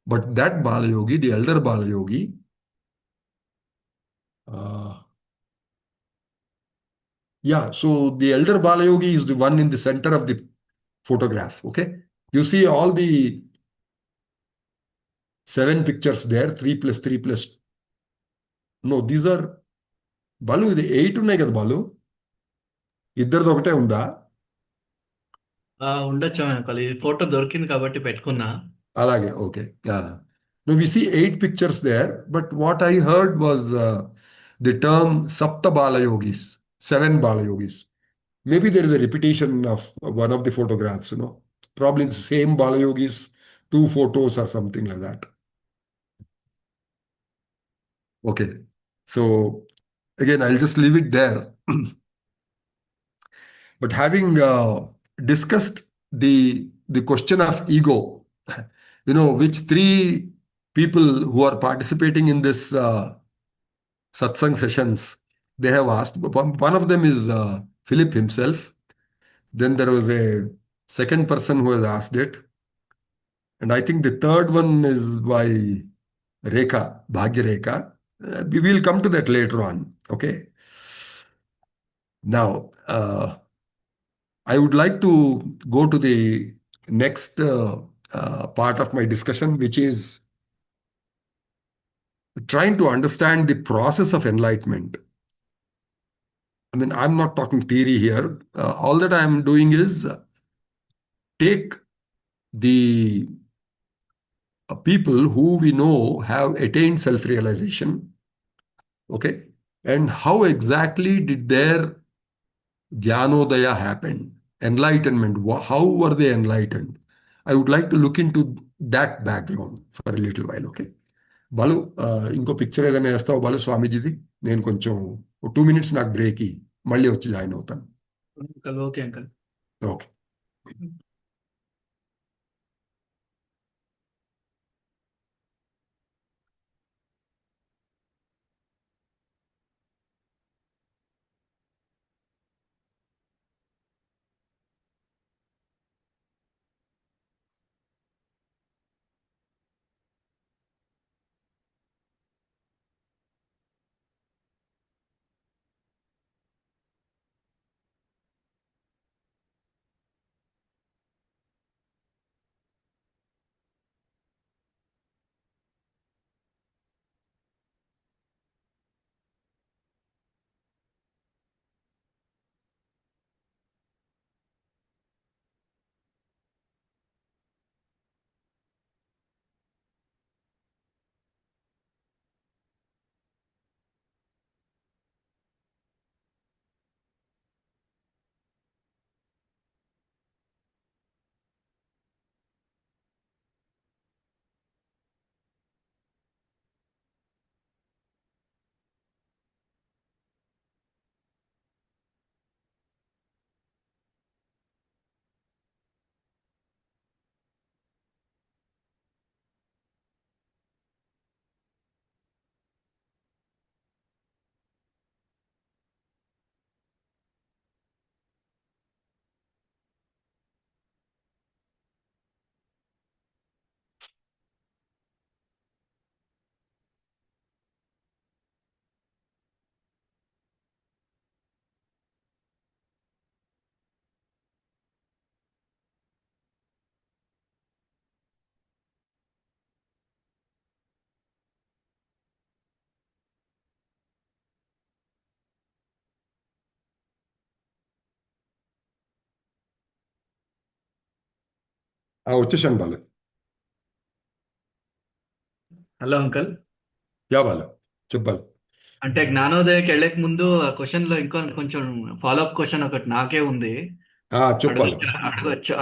But that Balayogi, the elder Balayogi, so the elder Balayogi is the one in the center of the photograph. Okay, you see all the 7 pictures there, 3 plus 3 plus. No, these are Balu, the 8 ఉన్నాయి కదా బాలు, ఇద్దరిది ఒకటే ఉందా? ఉండొచ్చు uncle, ఇది photo దొరికింది కాబట్టి పెట్టుకున్నా. Alage, okay. Yeah. No, we see 8 pictures there, but what I heard was the term Sapta Balayogis, 7 Balayogis. Maybe there is a repetition of one of the photographs, Probably the same Balayogis, 2 photos or something like that. Okay. So again, I'll just leave it there. But having discussed the question of ego, which three people who are participating in this satsang sessions, they have asked. One of them is Philip himself. Then there was a second person who has asked it. And I think the third one is by Rekha, Bhagya Rekha. We will come to that later on. Okay. Now, I would like to go to the next part of my discussion, which is trying to understand the process of enlightenment. I mean, I'm not talking theory here. All that I'm doing is take the people who we know have attained self-realization, okay, and how exactly did their Jnanodaya happen, enlightenment, how were they enlightened? I would like to look into that background for a little while, okay? Balu ఇంకో picture ఏదైనా వేస్తావు బాలు స్వామీజీది నేను కొంచెం 2 minutes నాకు break మళ్ళీ వచ్చి join అవుతాను uncle okay uncle okay వచ్చేసాను Balu hello uncle yeah Balu చెప్పాలి అంటే జ్ఞానోదయకి వెళ్ళక ముందు ఆ క్వశ్చన్ లో కొంచెం ఫాలోఅప్ క్వశ్చన్ ఒకటి నాకే ఉంది చెప్పాలి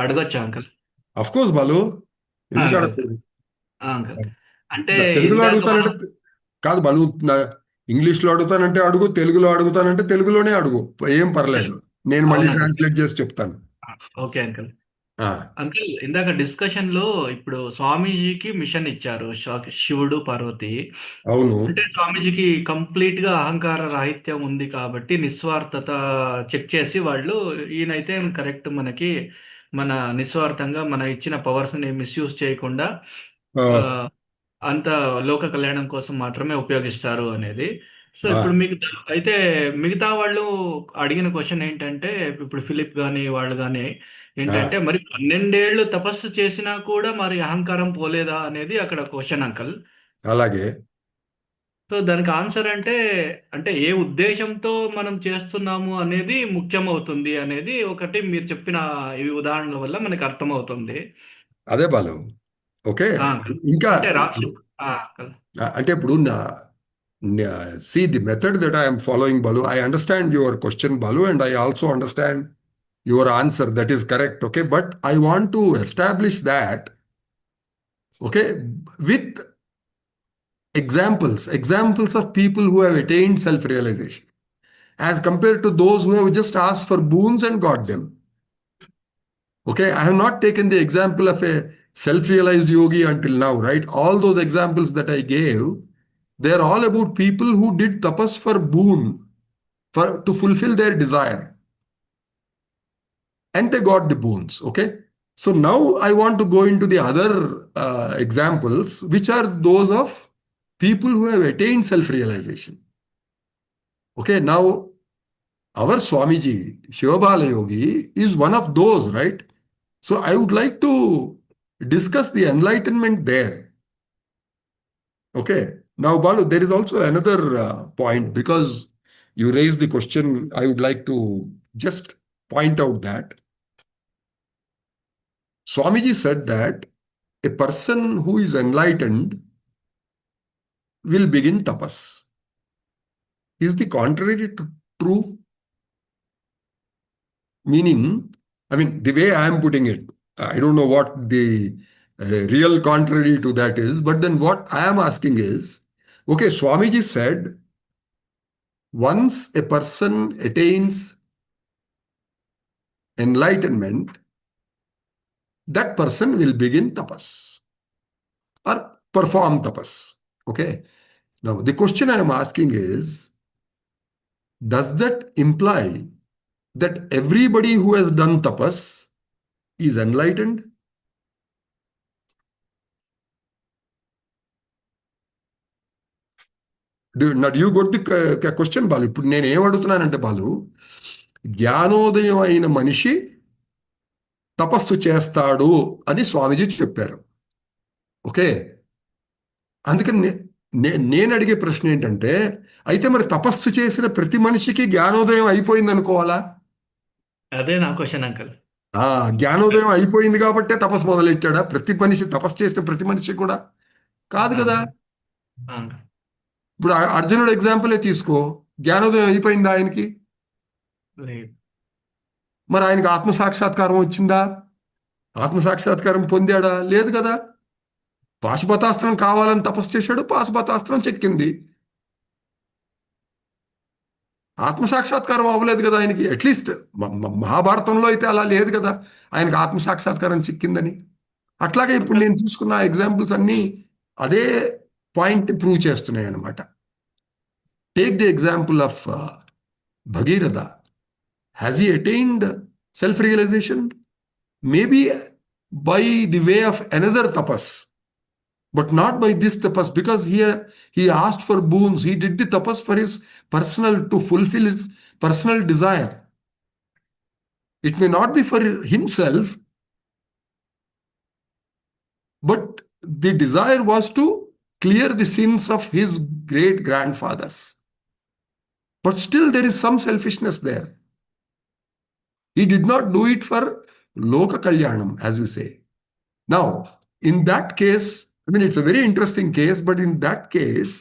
అడగొచ్చా అంకల్ అఫ్ కోర్స్ బాలు ఎందుకు అంకల్ అడగకూడదు అంకల్ అంటే తెలుగులో ఇందాక మనం అడుగుతానంటే కాదు బాలు ఇంగ్లీష్లో అడుగుతానంటే అడుగు తెలుగులో అడుగుతానంటే తెలుగులోనే అడుగు ఏం పర్లేదు నేను మళ్ళీ అవునంకల్ ట్రాన్స్లేట్ చేసి చెప్తాను ఓకే అంకల్ అంకల్ ఇందాక డిస్కషన్ లో ఇప్పుడు స్వామీజీకి మిషన్ ఇచ్చారు శివుడు పార్వతి అవును అంటే స్వామీజీకి కంప్లీట్ గా అహంకార రాహిత్యం ఉంది కాబట్టి నిస్వార్థత చెక్ చేసి వాళ్ళు ఈయనైతే కరెక్ట్ మనకి మన నిస్వార్థంగా మన ఇచ్చిన పవర్స్ ని మిస్యూజ్ చేయకుండా ఆ, ఆ, అంత లోక కళ్యాణం కోసం మాత్రమే ఉపయోగిస్తారు అనేది సో ఆ, ఇప్పుడు మీకు అయితే మిగతా వాళ్ళు అడిగిన క్వశ్చన్ ఏంటంటే ఇప్పుడు ఫిలిప్ కానీ వాళ్ళు కానీ ఆ, ఏంటంటే మరి 12 ఏళ్ళు తపస్సు చేసినా కూడా మరి అహంకారం పోలేదా అనేది అక్కడ క్వశ్చన్ అంకల్ అలాగే సో దానికి ఆన్సర్ అంటే ఏ ఉద్దేశంతో మనం చేస్తున్నాము అనేది ముఖ్యమవుతుంది అనేది ఒకటి మీరు చెప్పిన ఈ ఉదాహరణల వల్ల మనకి అర్థమవుతుంది అదే బాలు ఓకే అంకుల్ ఇంకా అంటే రాక్ష అంకుల్ అంటే ఇప్పుడు see the method that I am following, Balu. I understand your question, Balu, and I also understand your answer. That is correct. Okay, but I want to establish that. Okay, with examples of people who have attained self-realization as compared to those who have just asked for boons and got them. Okay, I have not taken the example of a self-realized yogi until now, right? All those examples that I gave, they are all about people who did tapas for boon, to fulfill their desire. And they got the boons, okay? So now I want to go into the other examples, which are those of people who have attained self-realization. Okay, now our Swamiji, Shivabalayogi, is one of those, right? So I would like to discuss the enlightenment there. Okay. Now, Balu, there is also another point, because you raised the question. I would like to just point out that Swamiji said that a person who is enlightened will begin tapas. Is the contrary true? Meaning, I mean, the way I am putting it, I don't know what the real contrary to that is, but then what I am asking is, okay, Swamiji said, once a person attains enlightenment, that person will begin tapas or perform tapas. Okay. Now, the question I am asking is, does that imply that everybody who has done tapas is enlightened? Now, you got the question, Balu. ఇప్పుడు నేను ఏమడుగుతున్నానంటే బాలు, జ్ఞానోదయం అయిన మనిషి తపస్సు చేస్తాడు అని స్వామీజీ చెప్పారు. Okay, అందుకని నేను అడిగే ప్రశ్న ఏంటంటే, అయితే మరి తపస్సు చేసిన ప్రతి మనిషికి జ్ఞానోదయం అయిపోయింది అనుకోవాలా? అదే నా క్వశ్చన్ అంకల్. జ్ఞానోదయం అయిపోయింది కాబట్టే తపస్సు మొదలెట్టాడా? ప్రతి మనిషి తపస్సు చేసిన ప్రతి మనిషి కూడా కాదు కదా. ఇప్పుడు అర్జునుడు ఎగ్జాంపులే తీసుకో, జ్ఞానోదయం అయిపోయిందా ఆయనకి? మరి ఆయనకి ఆత్మసాక్షాత్కారం వచ్చిందా? ఆత్మసాక్షాత్కారం పొందాడా? లేదు కదా. పాశుపతాస్త్రం కావాలని తపస్సు చేశాడు, పాశుపతాస్త్రం చెక్కింది. ఆత్మసాక్షాత్కారం అవ్వలేదు కదా ఆయనకి. అట్లీస్ట్ మహాభారతంలో అయితే అలా లేదు కదా, ఆయనకి ఆత్మసాక్షాత్కారం చిక్కిందని. అట్లాగే ఇప్పుడు నేను తీసుకున్న ఎగ్జాంపుల్స్ అన్నీ అదే పాయింట్ ప్రూవ్ చేస్తున్నాయి అనమాట. Take the example of Bhagiratha. Has he attained self realization? Maybe by the way of another tapas, but not by this tapas, because here he asked for boons. He did the tapas for his personal, to fulfill his personal desire. It may not be for himself, but the desire was to clear the sins of his great grandfathers. But still there is some selfishness there. He did not do it for loka kalyanam, as we say. Now, in that case, I mean, it's a very interesting case, but in that case,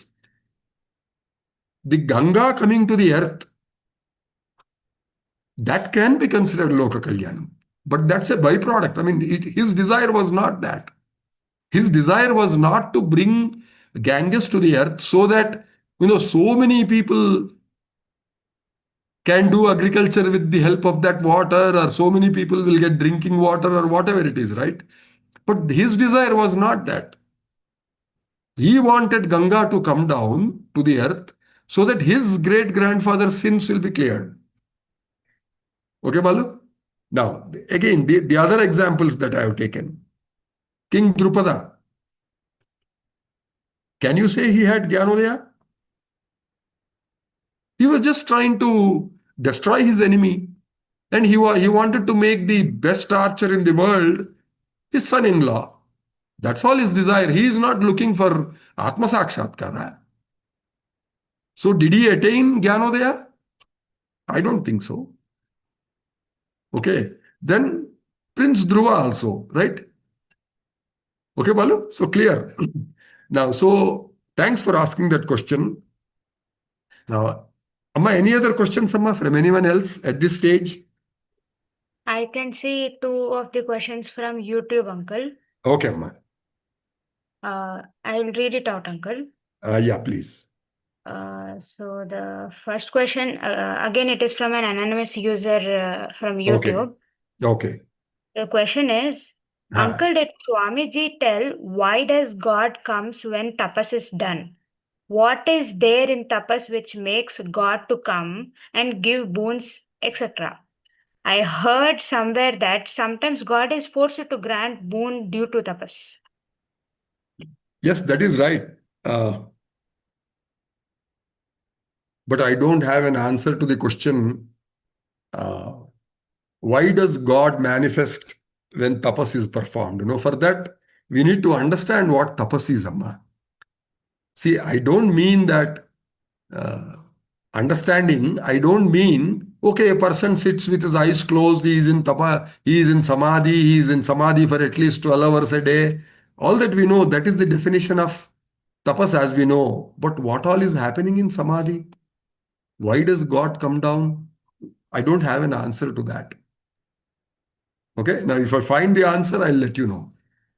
the Ganga coming to the earth, that can be considered Loka Kalyanam. But that's a byproduct. I mean, his desire was not that. His desire was not to bring Ganges to the earth so that, so many people can do agriculture with the help of that water, or so many people will get drinking water, or whatever it is, right? But his desire was not that. He wanted Ganga to come down to the earth so that his great-grandfather's sins will be cleared. Okay, Balu? Now, again, the other examples that I have taken. King Drupada. Can you say he had Jnanodaya? He was just trying to destroy his enemy. And he wanted to make the best archer in the world his son-in-law. That's all his desire. He is not looking for Atma Sakshatkara. So did he attain Jnanodaya? I don't think so. Okay. Then Prince Dhruva also, right? Okay, Balu? So clear. Now, so thanks for asking that question. Now, Amma, any other questions, Amma, from anyone else at this stage? I can see 2 of the questions from YouTube, Uncle. Okay, Amma. I will read it out, Uncle. Yeah, please. So the first question, again, it is from an anonymous user from YouTube. Okay. The question is, Uncle, did Swamiji tell why does God comes when tapas is done? What is there in tapas which makes God to come and give boons, etc.? I heard somewhere that sometimes God is forced to grant boon due to tapas. Yes, that is right. But I don't have an answer to the question, why does God manifest when tapas is performed? For that, we need to understand what tapas is, Amma. See, I don't mean that understanding, I don't mean, okay, a person sits with his eyes closed, he is in tapa, he is in samadhi for at least 12 hours a day. All that we know, that is the definition of tapas as we know. But what all is happening in samadhi? Why does God come down? I don't have an answer to that. Okay, now if I find the answer, I'll let you know.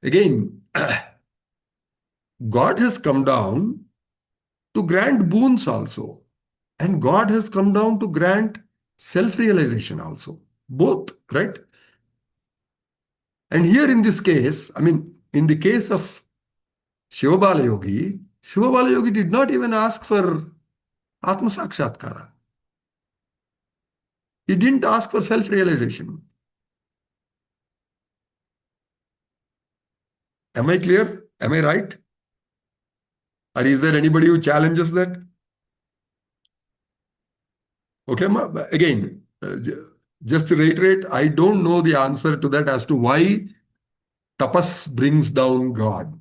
Again, God has come down to grant boons also. And God has come down to grant self-realization also. Both, right? And here in this case, in the case of Shivabalayogi did not even ask for Atma Sakshatkara. He didn't ask for self-realization. Am I clear? Am I right? Or is there anybody who challenges that? Okay, again, just to reiterate, I don't know the answer to that as to why tapas brings down God.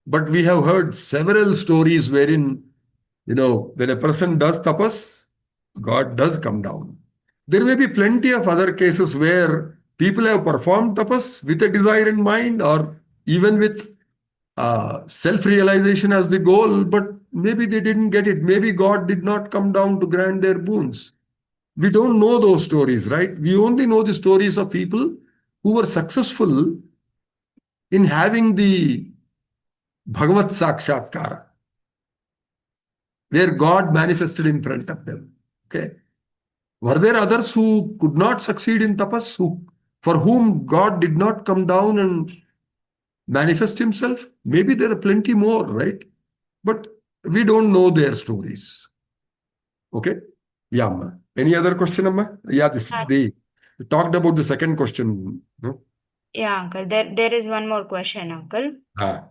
But we have heard several stories wherein, when a person does tapas, God does come down. There may be plenty of other cases where people have performed tapas with a desire in mind or even with self-realization as the goal, but maybe they didn't get it. Maybe God did not come down to grant their boons. We don't know those stories, right? We only know the stories of people who were successful in having the Bhagavat Sakshatkara, where God manifested in front of them. Okay. Were there others who could not succeed in tapas, for whom God did not come down and manifest himself? Maybe there are plenty more, right? But we don't know their stories. Okay. Yeah, Amma. Any other question, Amma? Yeah, they talked about the second question. No? Yeah, Uncle. There is one more question, Uncle. Ah.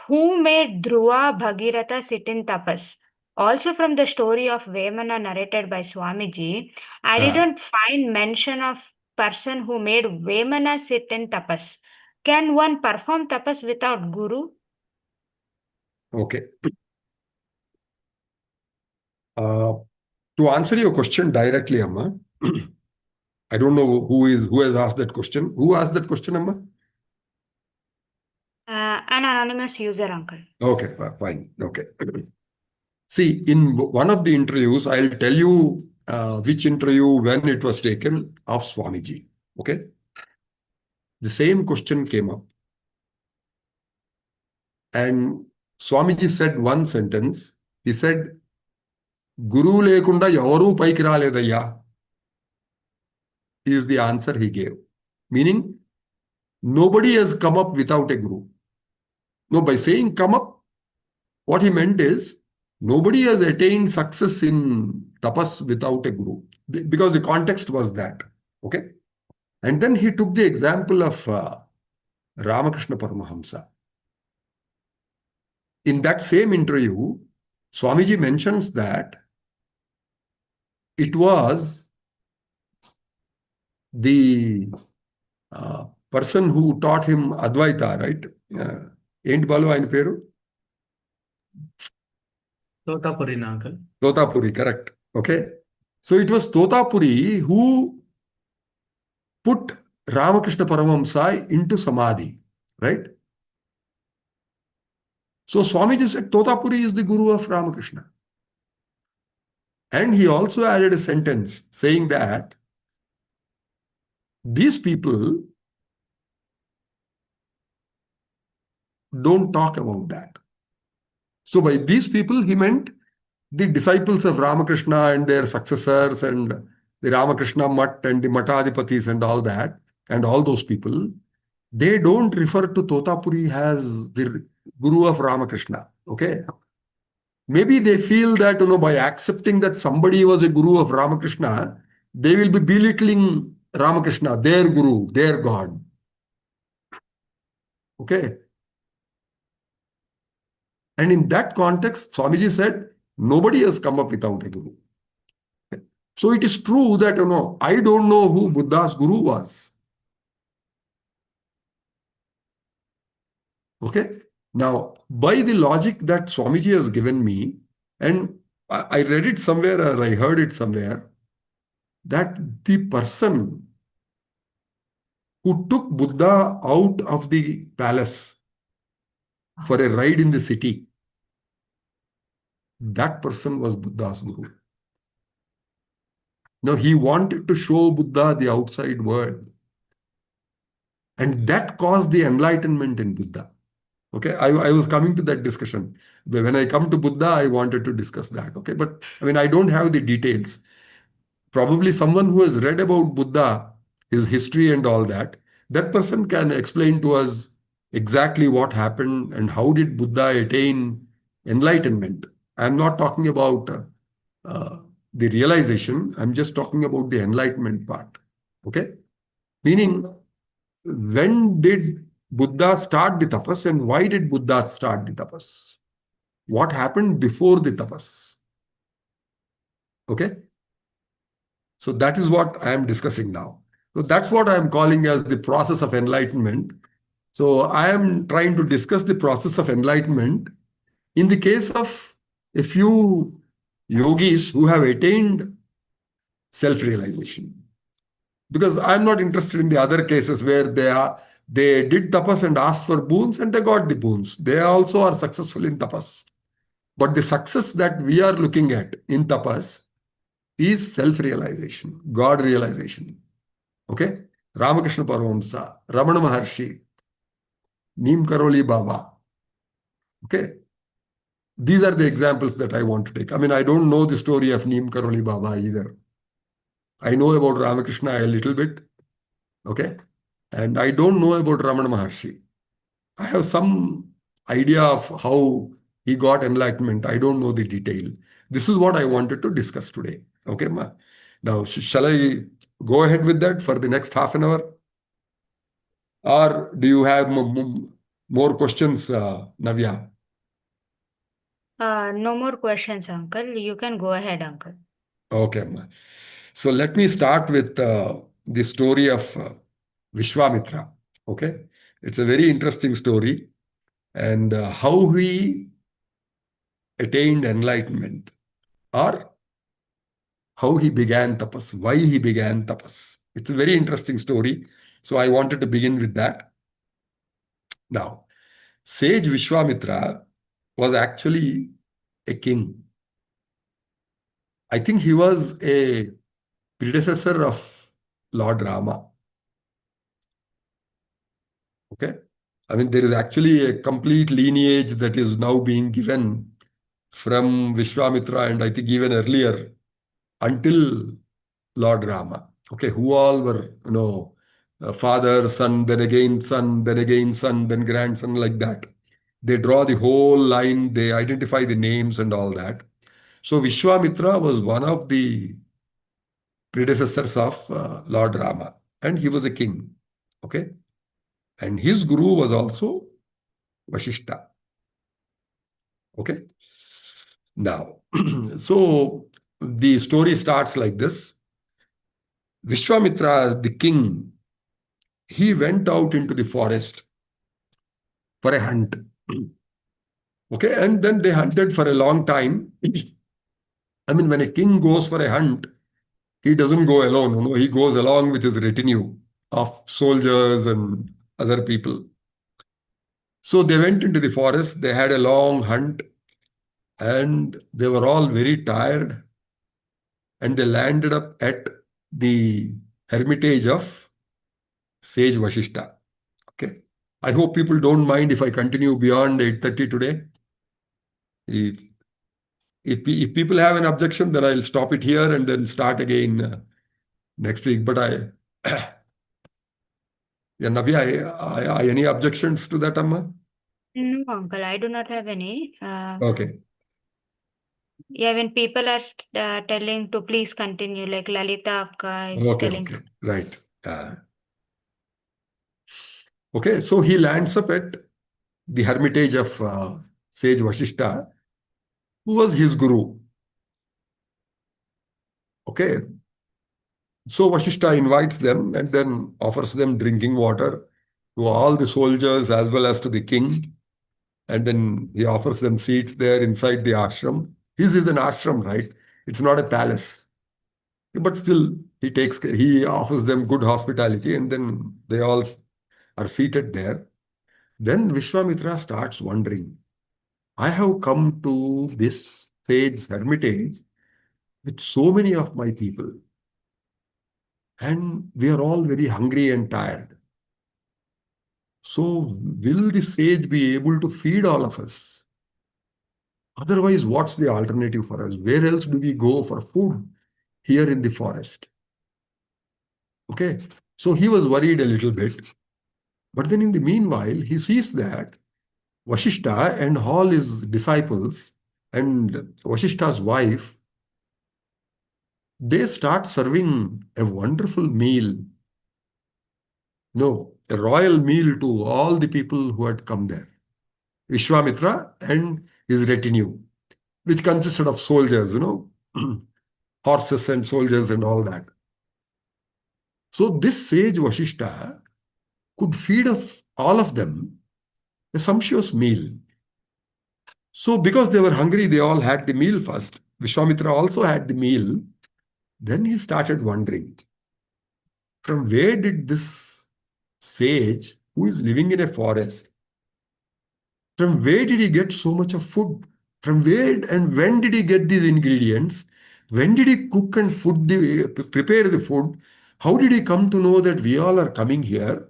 Who made Dhruva Bhagirath sit in tapas? Also from the story of Vemana narrated by Swamiji, I didn't find mention of person who made Vemana sit in tapas. Can one perform tapas without guru? Okay. To answer your question directly, Amma, I don't know who has asked that question. Who asked that question, Amma? An anonymous user, Uncle. Okay, fine. Okay. See, in one of the interviews, I'll tell you which interview, when it was taken, of Swamiji. Okay. The same question came up. And Swamiji said one sentence. He said, Guru lekunda yavaru paiki raledayya, is the answer he gave. Meaning, nobody has come up without a guru. No, by saying come up, what he meant is, nobody has attained success in tapas without a guru. Because the context was that. Okay. And then he took the example of Ramakrishna Paramahamsa. In that same interview, Swamiji mentions that it was the person who taught him Advaita, right? Ain't Balu ayin peru? Totapuri, Uncle. Totapuri, correct. Okay. So it was Totapuri who put Ramakrishna Paramahamsa into Samadhi, right? So Swamiji said Totapuri is the guru of Ramakrishna. And he also added a sentence saying that these people don't talk about that. So by these people, he meant the disciples of Ramakrishna and their successors and the Ramakrishna Mutt and the Matadipatis and all that, and all those people, they don't refer to Totapuri as the guru of Ramakrishna. Okay. Maybe they feel that, by accepting that somebody was a guru of Ramakrishna, they will be belittling Ramakrishna, their guru, their God. Okay. And in that context, Swamiji said, nobody has come up without a guru. Okay. So it is true that, I don't know who Buddha's guru was. Okay. Now, by the logic that Swamiji has given me, and I read it somewhere or I heard it somewhere, that the person who took Buddha out of the palace for a ride in the city, that person was Buddha's guru. Now, he wanted to show Buddha the outside world. And that caused the enlightenment in Buddha. Okay, I was coming to that discussion. When I come to Buddha, I wanted to discuss that. Okay, but I don't have the details. Probably someone who has read about Buddha, his history and all that, that person can explain to us exactly what happened and how did Buddha attain enlightenment. I'm not talking about the realization. I'm just talking about the enlightenment part. Okay, meaning, when did Buddha start the tapas and why did Buddha start the tapas? What happened before the tapas? Okay. So that is what I am discussing now. So that's what I am calling as the process of enlightenment. So I am trying to discuss the process of enlightenment in the case of a few yogis who have attained self-realization. Because I'm not interested in the other cases where they did tapas and asked for boons and they got the boons. They also are successful in tapas. But the success that we are looking at in tapas is self-realization, God realization. Okay? Ramakrishna Paramahamsa, Ramana Maharshi, Neem Karoli Baba. Okay? These are the examples that I want to take. I don't know the story of Neem Karoli Baba either. I know about Ramakrishna a little bit. Okay? And I don't know about Ramana Maharshi. I have some idea of how he got enlightenment. I don't know the detail. This is what I wanted to discuss today. Okay, ma? Now, shall I go ahead with that for the next half an hour? Or do you have more questions, Navya? No more questions, Uncle. You can go ahead, Uncle. Okay, ma. So let me start with the story of Vishwamitra. Okay, it's a very interesting story, and how he attained enlightenment, or how he began tapas, why he began tapas. It's a very interesting story. So I wanted to begin with that. Now, sage Vishwamitra was actually a king. I think he was a predecessor of Lord Rama. Okay. There is actually a complete lineage that is now being given from Vishwamitra and I think even earlier until Lord Rama. Okay, who all were, father, son, then again son, then again son, then grandson, like that. They draw the whole line, they identify the names and all that. So Vishwamitra was one of the predecessors of Lord Rama, and he was a king. Okay, and his guru was also Vashishta. Okay, now, so the story starts like this. Vishwamitra, the king, he went out into the forest for a hunt. Okay, and then they hunted for a long time. When a king goes for a hunt, he doesn't go alone. He goes along with his retinue of soldiers and other people. So they went into the forest. They had a long hunt, and they were all very tired. And they landed up at the hermitage of Sage Vashishta. Okay. I hope people don't mind if I continue beyond 8:30 today. Okay. Fine. Okay. So, Vishwamitra, the king, he went out into the forest for a hunt. Okay, and then they hunted for a long time. And they landed up at the hermitage of Sage Vashishta. Okay. I hope people don't mind if I continue beyond 8:30 today. If, if people have an objection, then I'll stop it here and then start again next week. But yeah, Navya, any objections to that, Amma? No, uncle, I do not have any. Okay. Yeah, when people are telling to please continue, like Lalita Akka is Okay, telling. okay, right. Okay, so he lands up at the hermitage of sage Vasishta, who was his guru. Okay, so Vasishta invites them and then offers them drinking water to all the soldiers as well as to the king. And then he offers them seats there inside the ashram. His is an ashram, right? It's not a palace. But still, he offers them good hospitality, and then they all are seated there. Then Vishwamitra starts wondering, I have come to this sage hermitage with so many of my people, and we are all very hungry and tired. So, will the sage be able to feed all of us? Otherwise, what's the alternative for us? Where else do we go for food here in the forest? Okay, so he was worried a little bit. But then in the meanwhile, he sees that Vashishta and all his disciples and Vashishta's wife, they start serving a wonderful meal. No, a royal meal to all the people who had come there. Vishwamitra and his retinue, which consisted of soldiers, horses and soldiers and all that. So this sage Vashishta could feed of all of them a sumptuous meal. So because they were hungry, they all had the meal first. Vishwamitra also had the meal. Then he started wondering, from where did this sage, who is living in a forest, from where did he get so much of food? From where and when did he get these ingredients? When did he cook and prepare the food? How did he come to know that we all are coming here?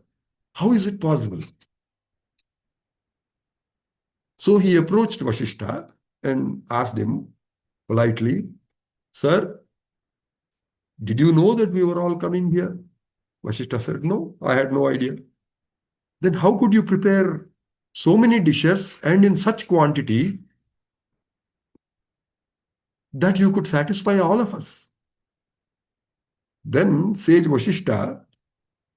How is it possible? So he approached Vasishta and asked him politely, Sir, did you know that we were all coming here? Vasishta said, No, I had no idea. Then how could you prepare so many dishes and in such quantity that you could satisfy all of us? Then sage Vasishta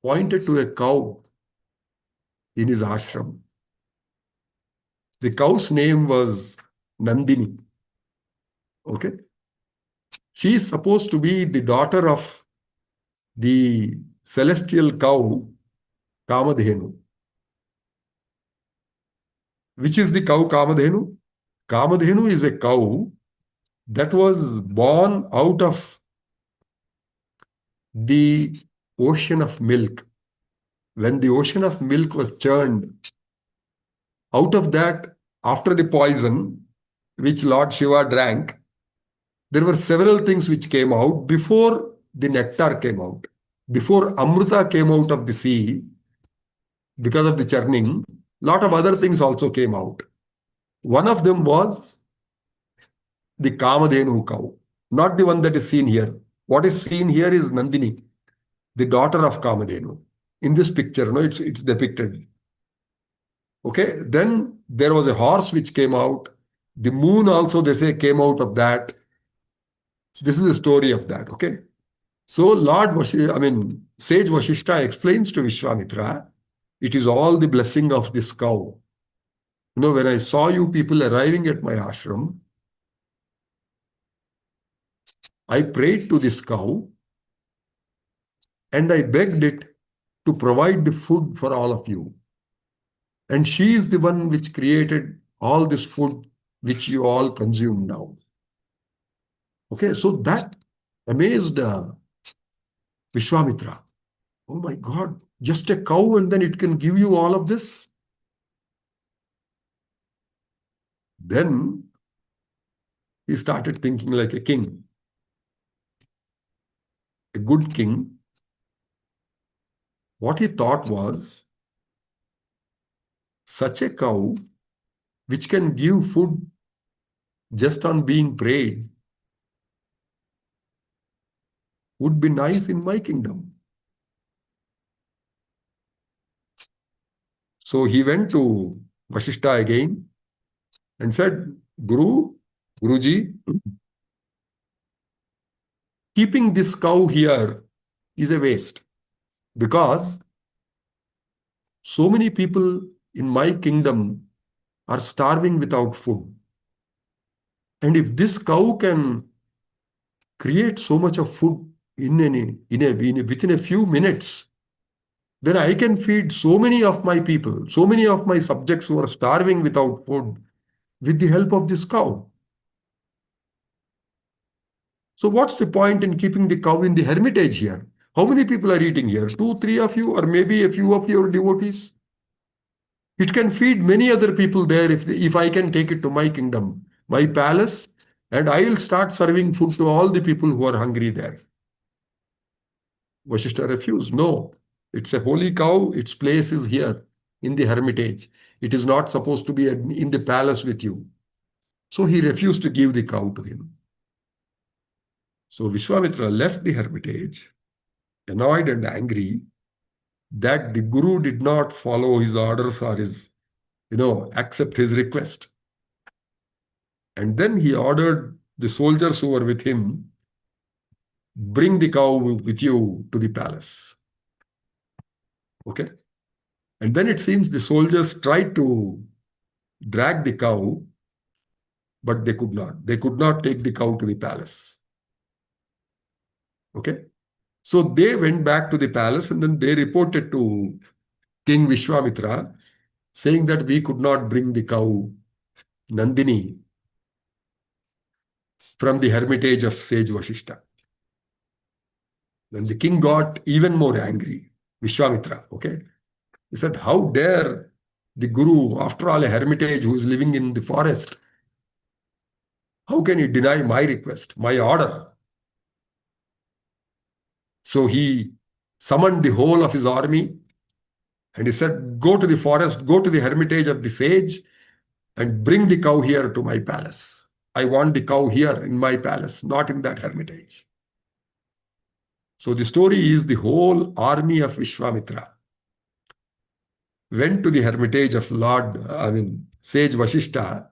pointed to a cow in his ashram. The cow's name was Nandini. Okay. She is supposed to be the daughter of the celestial cow, Kamadhenu. Which is the cow Kamadhenu? Kamadhenu is a cow that was born out of the ocean of milk. When the ocean of milk was churned, out of that, after the poison which Lord Shiva drank, there were several things which came out before the nectar came out. Before Amrita came out of the sea, because of the churning, lot of other things also came out. One of them was the Kamadhenu cow, not the one that is seen here. What is seen here is Nandini, the daughter of Kamadhenu. In this picture, it's depicted. Okay, then there was a horse which came out. The moon also, they say, came out of that. This is the story of that. Okay, so Sage Vashishta explains to Vishwamitra, it is all the blessing of this cow. When I saw you people arriving at my ashram, I prayed to this cow and I begged it to provide the food for all of you. And she is the one which created all this food which you all consume now. Okay, so that amazed Vishwamitra. Oh my God, just a cow and then it can give you all of this? Then he started thinking like a king. A good king. What he thought was, such a cow which can give food just on being prayed would be nice in my kingdom. So he went to Vasishta again and said, Guruji, keeping this cow here is a waste, because so many people in my kingdom are starving without food. And if this cow can create so much of food within a few minutes, then I can feed so many of my people, so many of my subjects who are starving without food with the help of this cow. So what's the point in keeping the cow in the hermitage here? How many people are eating here? 2, 3 of you, or maybe a few of your devotees? It can feed many other people there if I can take it to my kingdom, my palace, and I'll start serving food to all the people who are hungry there. Vasishta refused. No, it's a holy cow. Its place is here in the hermitage. It is not supposed to be in the palace with you. So he refused to give the cow to him. So Vishwamitra left the hermitage, annoyed and angry that the Guru did not follow his orders or accept his request. And then he ordered the soldiers who were with him, bring the cow with you to the palace. Okay? And then it seems the soldiers tried to drag the cow, but they could not. They could not take the cow to the palace. Okay? So they went back to the palace and then they reported to King Vishwamitra, saying that we could not bring the cow Nandini from the hermitage of sage Vasishta. Then the king got even more angry, Vishwamitra. Okay? He said, how dare the Guru, after all a hermitage who is living in the forest, how can he deny my request, my order? So he summoned the whole of his army and he said, go to the forest, go to the hermitage of the sage and bring the cow here to my palace. I want the cow here in my palace, not in that hermitage. So the story is the whole army of Vishwamitra went to the hermitage of sage Vasishta.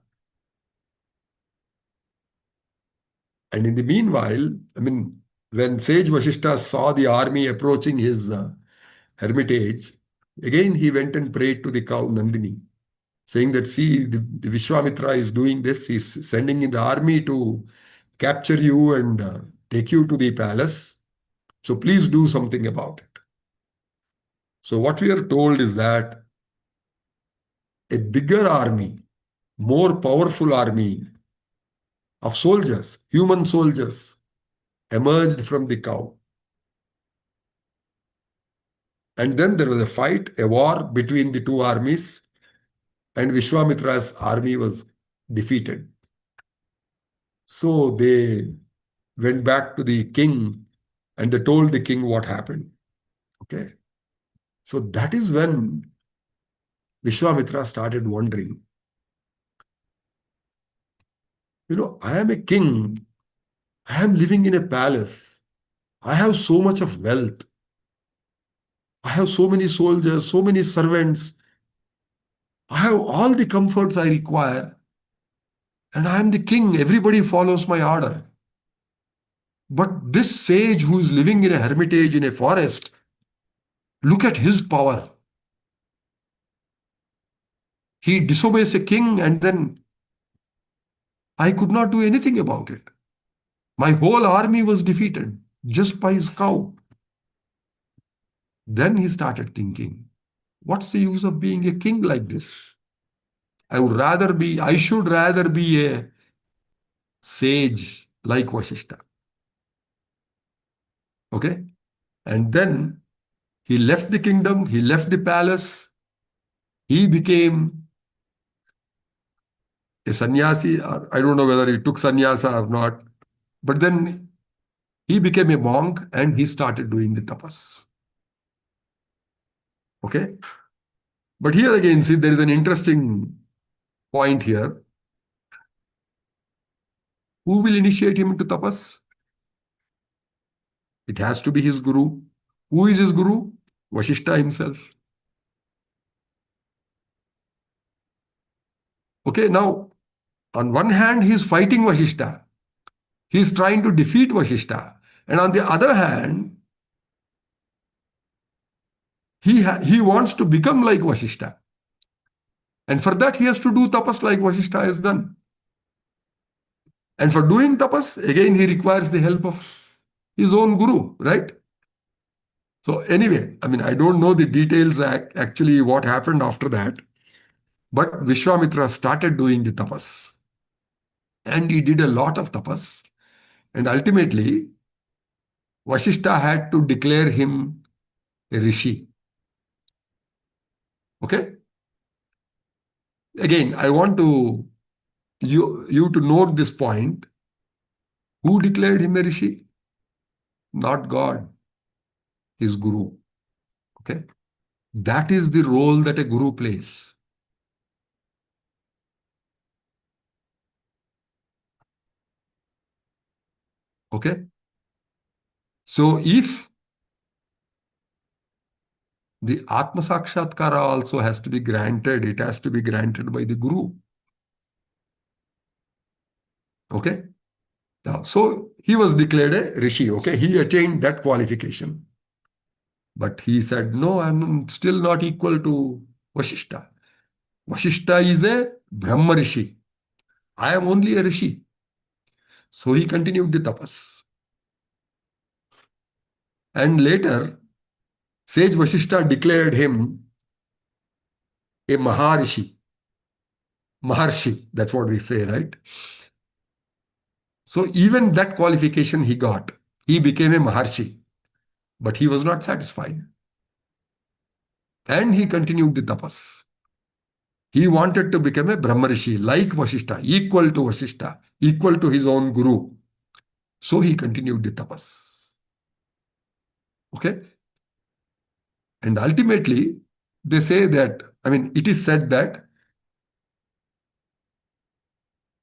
And in the meanwhile, when sage Vasishta saw the army approaching his hermitage, again he went and prayed to the cow Nandini, saying that, see, the Vishwamitra is doing this. He's sending in the army to capture you and take you to the palace. So please do something about it. So what we are told is that a bigger army, more powerful army of soldiers, human soldiers, emerged from the cow. And then there was a fight, a war between the two armies, and Vishwamitra's army was defeated. So they went back to the king and they told the king what happened. Okay. So that is when Vishwamitra started wondering, I am a king. I am living in a palace. I have so much of wealth. I have so many soldiers, so many servants. I have all the comforts I require. And I am the king. Everybody follows my order. But this sage who is living in a hermitage in a forest, look at his power. He disobeys a king and then I could not do anything about it. My whole army was defeated just by his cow. Then he started thinking, what's the use of being a king like this? I should rather be a sage like Vasishta. Okay? And then he left the kingdom, he left the palace, he became a sannyasi. I don't know whether he took sannyasa or not, but then he became a monk and he started doing the tapas. Okay? But here again, see, there is an interesting point here. Who will initiate him into tapas? It has to be his guru. Who is his guru? Vasishtha himself. Okay, now, on one hand, he is fighting Vasishtha. He is trying to defeat Vasishtha. And on the other hand, he wants to become like Vasishtha. And for that, he has to do tapas like Vasishtha has done. And for doing tapas, again, he requires the help of his own guru, right? So anyway, I mean, I don't know the details actually what happened after that. But Vishwamitra started doing the tapas. And he did a lot of tapas. And ultimately, Vasishtha had to declare him a rishi. Okay? Again, I want you to note this point. Who declared him a rishi? Not God, his guru. Okay? That is the role that a guru plays. Okay? So if the Atma Sakshatkara also has to be granted, it has to be granted by the guru. Okay? Now, so he was declared a rishi. Okay? He attained that qualification. But he said, no, I'm still not equal to Vasishtha. Vasishtha is a Brahma Rishi. I am only a Rishi. So he continued the tapas. And later, sage Vasishtha declared him a Maharishi. Maharshi, that's what we say, right? So even that qualification he got. He became a Maharshi. But he was not satisfied. And he continued the tapas. He wanted to become a Brahmarishi, like Vasishtha, equal to Vasishtha, equal to his own guru. So he continued the tapas. Okay? And ultimately, they say that, I mean, it is said that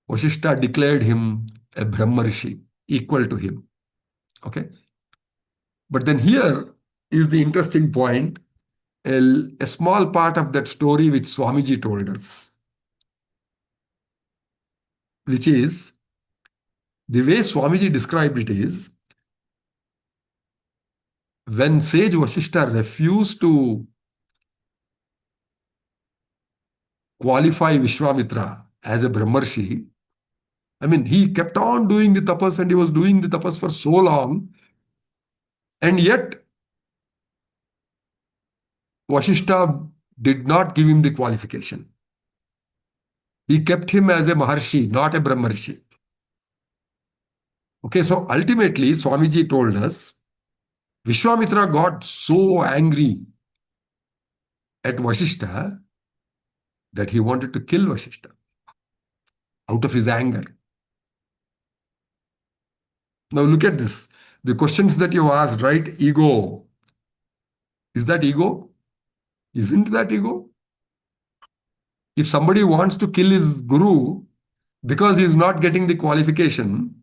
Vasishtha declared him a Brahmarishi, equal to him. Okay? But then here is the interesting point, a small part of that story which Swamiji told us, which is, the way Swamiji described it is, when sage Vasishtha refused to qualify Vishwamitra as a Brahmarshi, I mean, he kept on doing the tapas and he was doing the tapas for so long, and yet Vasishtha did not give him the qualification. He kept him as a Maharshi, not a Brahmarshi. Okay, so ultimately, Swamiji told us, Vishwamitra got so angry at Vasishtha that he wanted to kill Vasishtha out of his anger. Now look at this. The questions that you asked, right? Ego. Is that ego? Isn't that ego? If somebody wants to kill his guru because he is not getting the qualification,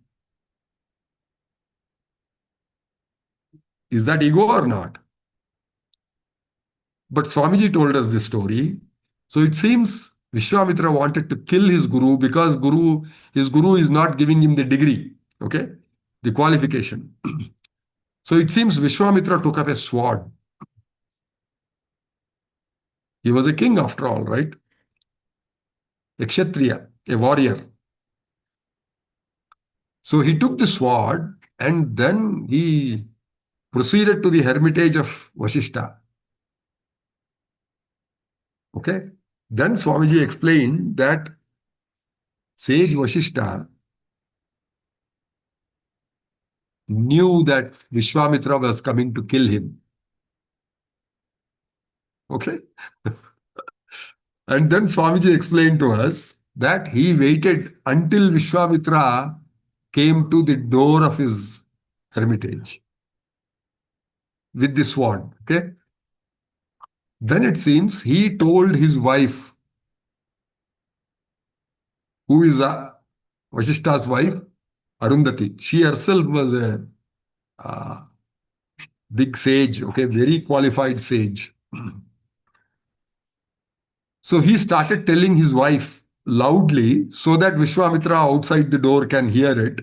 is that ego or not? But Swamiji told us this story. So it seems Vishwamitra wanted to kill his guru because his guru is not giving him the degree, okay? The qualification. So it seems Vishwamitra took up a sword. He was a king after all, right? A Kshatriya, a warrior. So he took the sword and then he proceeded to the hermitage of Vasishtha. Okay? Then Swamiji explained that sage Vasishtha knew that Vishwamitra was coming to kill him. Okay? And then Swamiji explained to us that he waited until Vishwamitra came to the door of his hermitage with the sword. Okay? Then it seems he told his wife, who is Vasishtha's wife, Arundhati. She herself was a big sage, okay, very qualified sage. So he started telling his wife loudly so that Vishwamitra outside the door can hear it.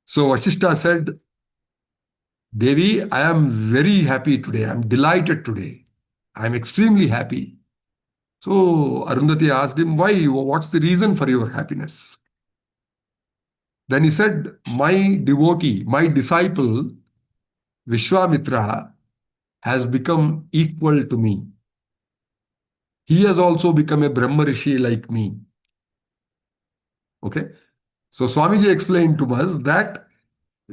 So Vasishtha said, Devi, I am very happy today. I am delighted today. I am extremely happy. So Arundhati asked him, why? What's the reason for your happiness? Then he said, my devotee, my disciple, Vishwamitra, has become equal to me. He has also become a Brahma Rishi like me. Okay. So Swamiji explained to us that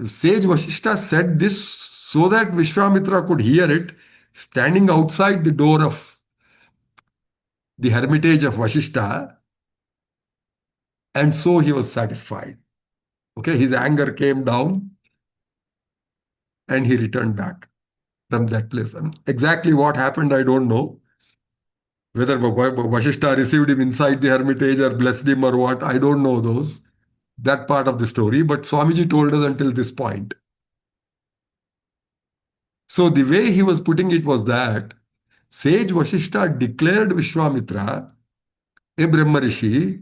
Sage Vasishtha said this so that Vishwamitra could hear it standing outside the door of the hermitage of Vasishtha, and so he was satisfied. Okay, his anger came down and he returned back from that place. And exactly what happened, I don't know. Whether Vasishtha received him inside the hermitage or blessed him or what, I don't know that part of the story. But Swamiji told us until this point. So the way he was putting it was that Sage Vasishtha declared Vishwamitra a Brahma Rishi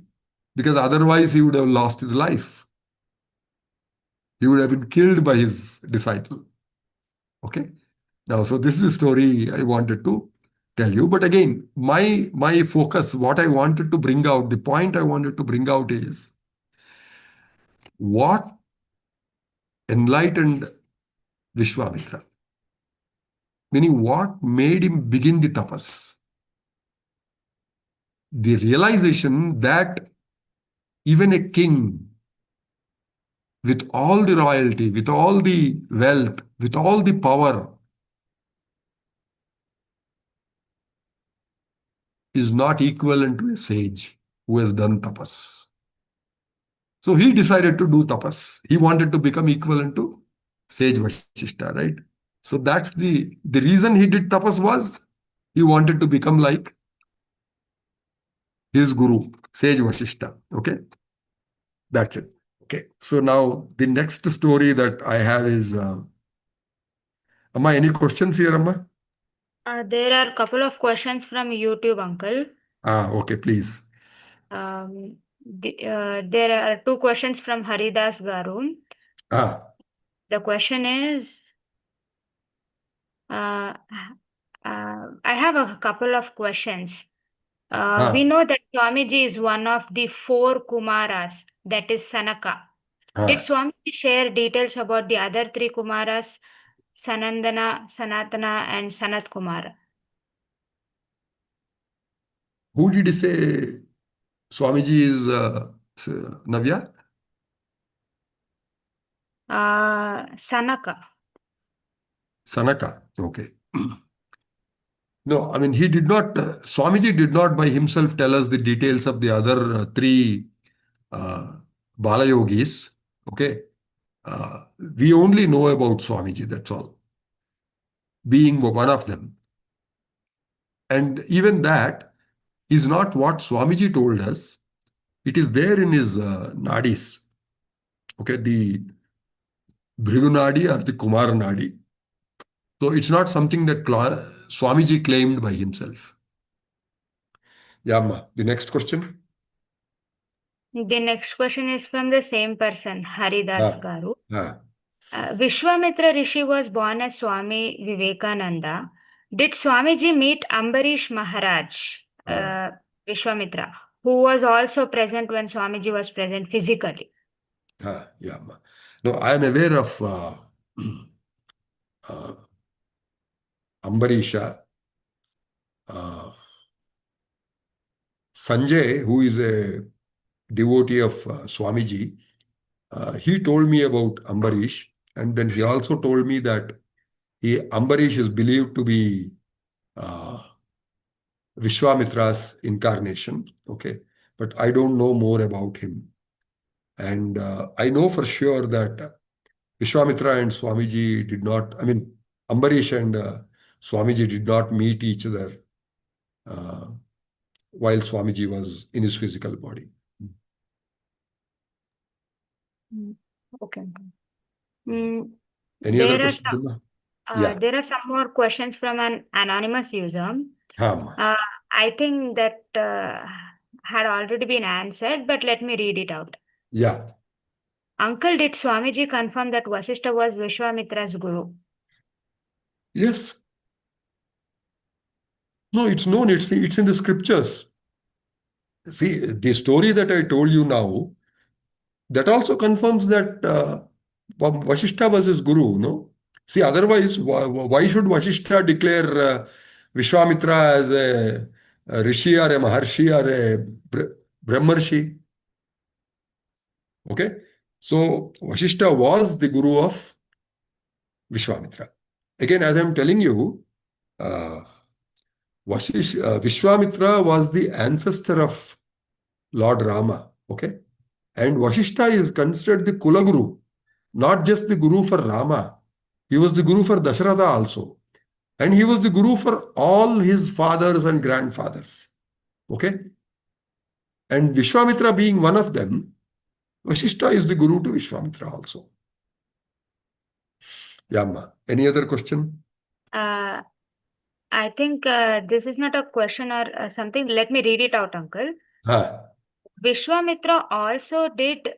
because otherwise he would have lost his life. He would have been killed by his disciple. Okay. Now, so this is the story I wanted to tell you. But again, my focus, what I wanted to bring out, the point I wanted to bring out is what enlightened Vishwamitra. Meaning what made him begin the tapas. The realization that even a king with all the royalty, with all the wealth, with all the power is not equivalent to a sage who has done tapas. So he decided to do tapas. He wanted to become equivalent to sage Vasishtha, right? So that's the reason he did tapas was he wanted to become like his guru, sage Vasishtha. Okay, that's it. Okay, so now the next story that I have is, Amma, any questions here, Amma? There are a couple of questions from YouTube, Uncle. Okay, please. There are two questions from Haridas Garu. The question is, I have a couple of questions. We know that Swamiji is one of the 4 Kumaras, that is Sanaka. Did Swamiji share details about the other 3 Kumaras, Sanandana, Sanatana, and Sanat Kumara? Who did he say Swamiji is Navya? Sanaka. Sanaka, okay. No, I mean, he did not, Swamiji did not by himself tell us the details of the other 3 Balayogis, okay. We only know about Swamiji, that's all, being one of them. And even that is not what Swamiji told us. It is there in his nadis, okay, the Bhrigu Nadi or the Kumar Nadi. So it's not something that Swamiji claimed by himself. Yamma, the next question. The next question is from the same person, Haridas Garu. Ah. Vishwamitra Rishi was born as Swami Vivekananda. Did Swamiji meet Ambarish Maharaj, Vishwamitra, who was also present when Swamiji was present physically? Yeah. No, I am aware of Ambarisha. Sanjay, who is a devotee of Swamiji, he told me about Ambarish, and then he also told me that Ambarish is believed to be Vishwamitra's incarnation, okay, but I don't know more about him. And I know for sure that Vishwamitra and Swamiji did not, I mean, Ambarish and Swamiji did not meet each other while Swamiji was in his physical body. Okay. Mm, Any other there are questions? some, Yeah. there are some more questions from an anonymous user. Hama. I think that had already been answered, but let me read it out. Yeah. Uncle, did Swamiji confirm that Vasishtha was Vishwamitra's guru? Yes. No, it's known. It's in the scriptures. See, the story that I told you now, that also confirms that Vasishtha was his guru, no? See, otherwise, why should Vasishtha declare Vishwamitra as a rishi or a maharshi or a brahmarshi? Okay? So, Vasishtha was the guru of Vishwamitra. Again, as I'm telling you, uh, Vishwamitra was the ancestor of Lord Rama. Okay? And Vasishtha is considered the Kula Guru, not just the Guru for Rama. He was the Guru for Dasharatha also. And he was the Guru for all his fathers and grandfathers. Okay? And Vishwamitra being one of them, Vasishtha is the Guru to Vishwamitra also. Yamma. Any other question? I think this is not a question or something. Let me read it out, Uncle. Ha. Vishwamitra also did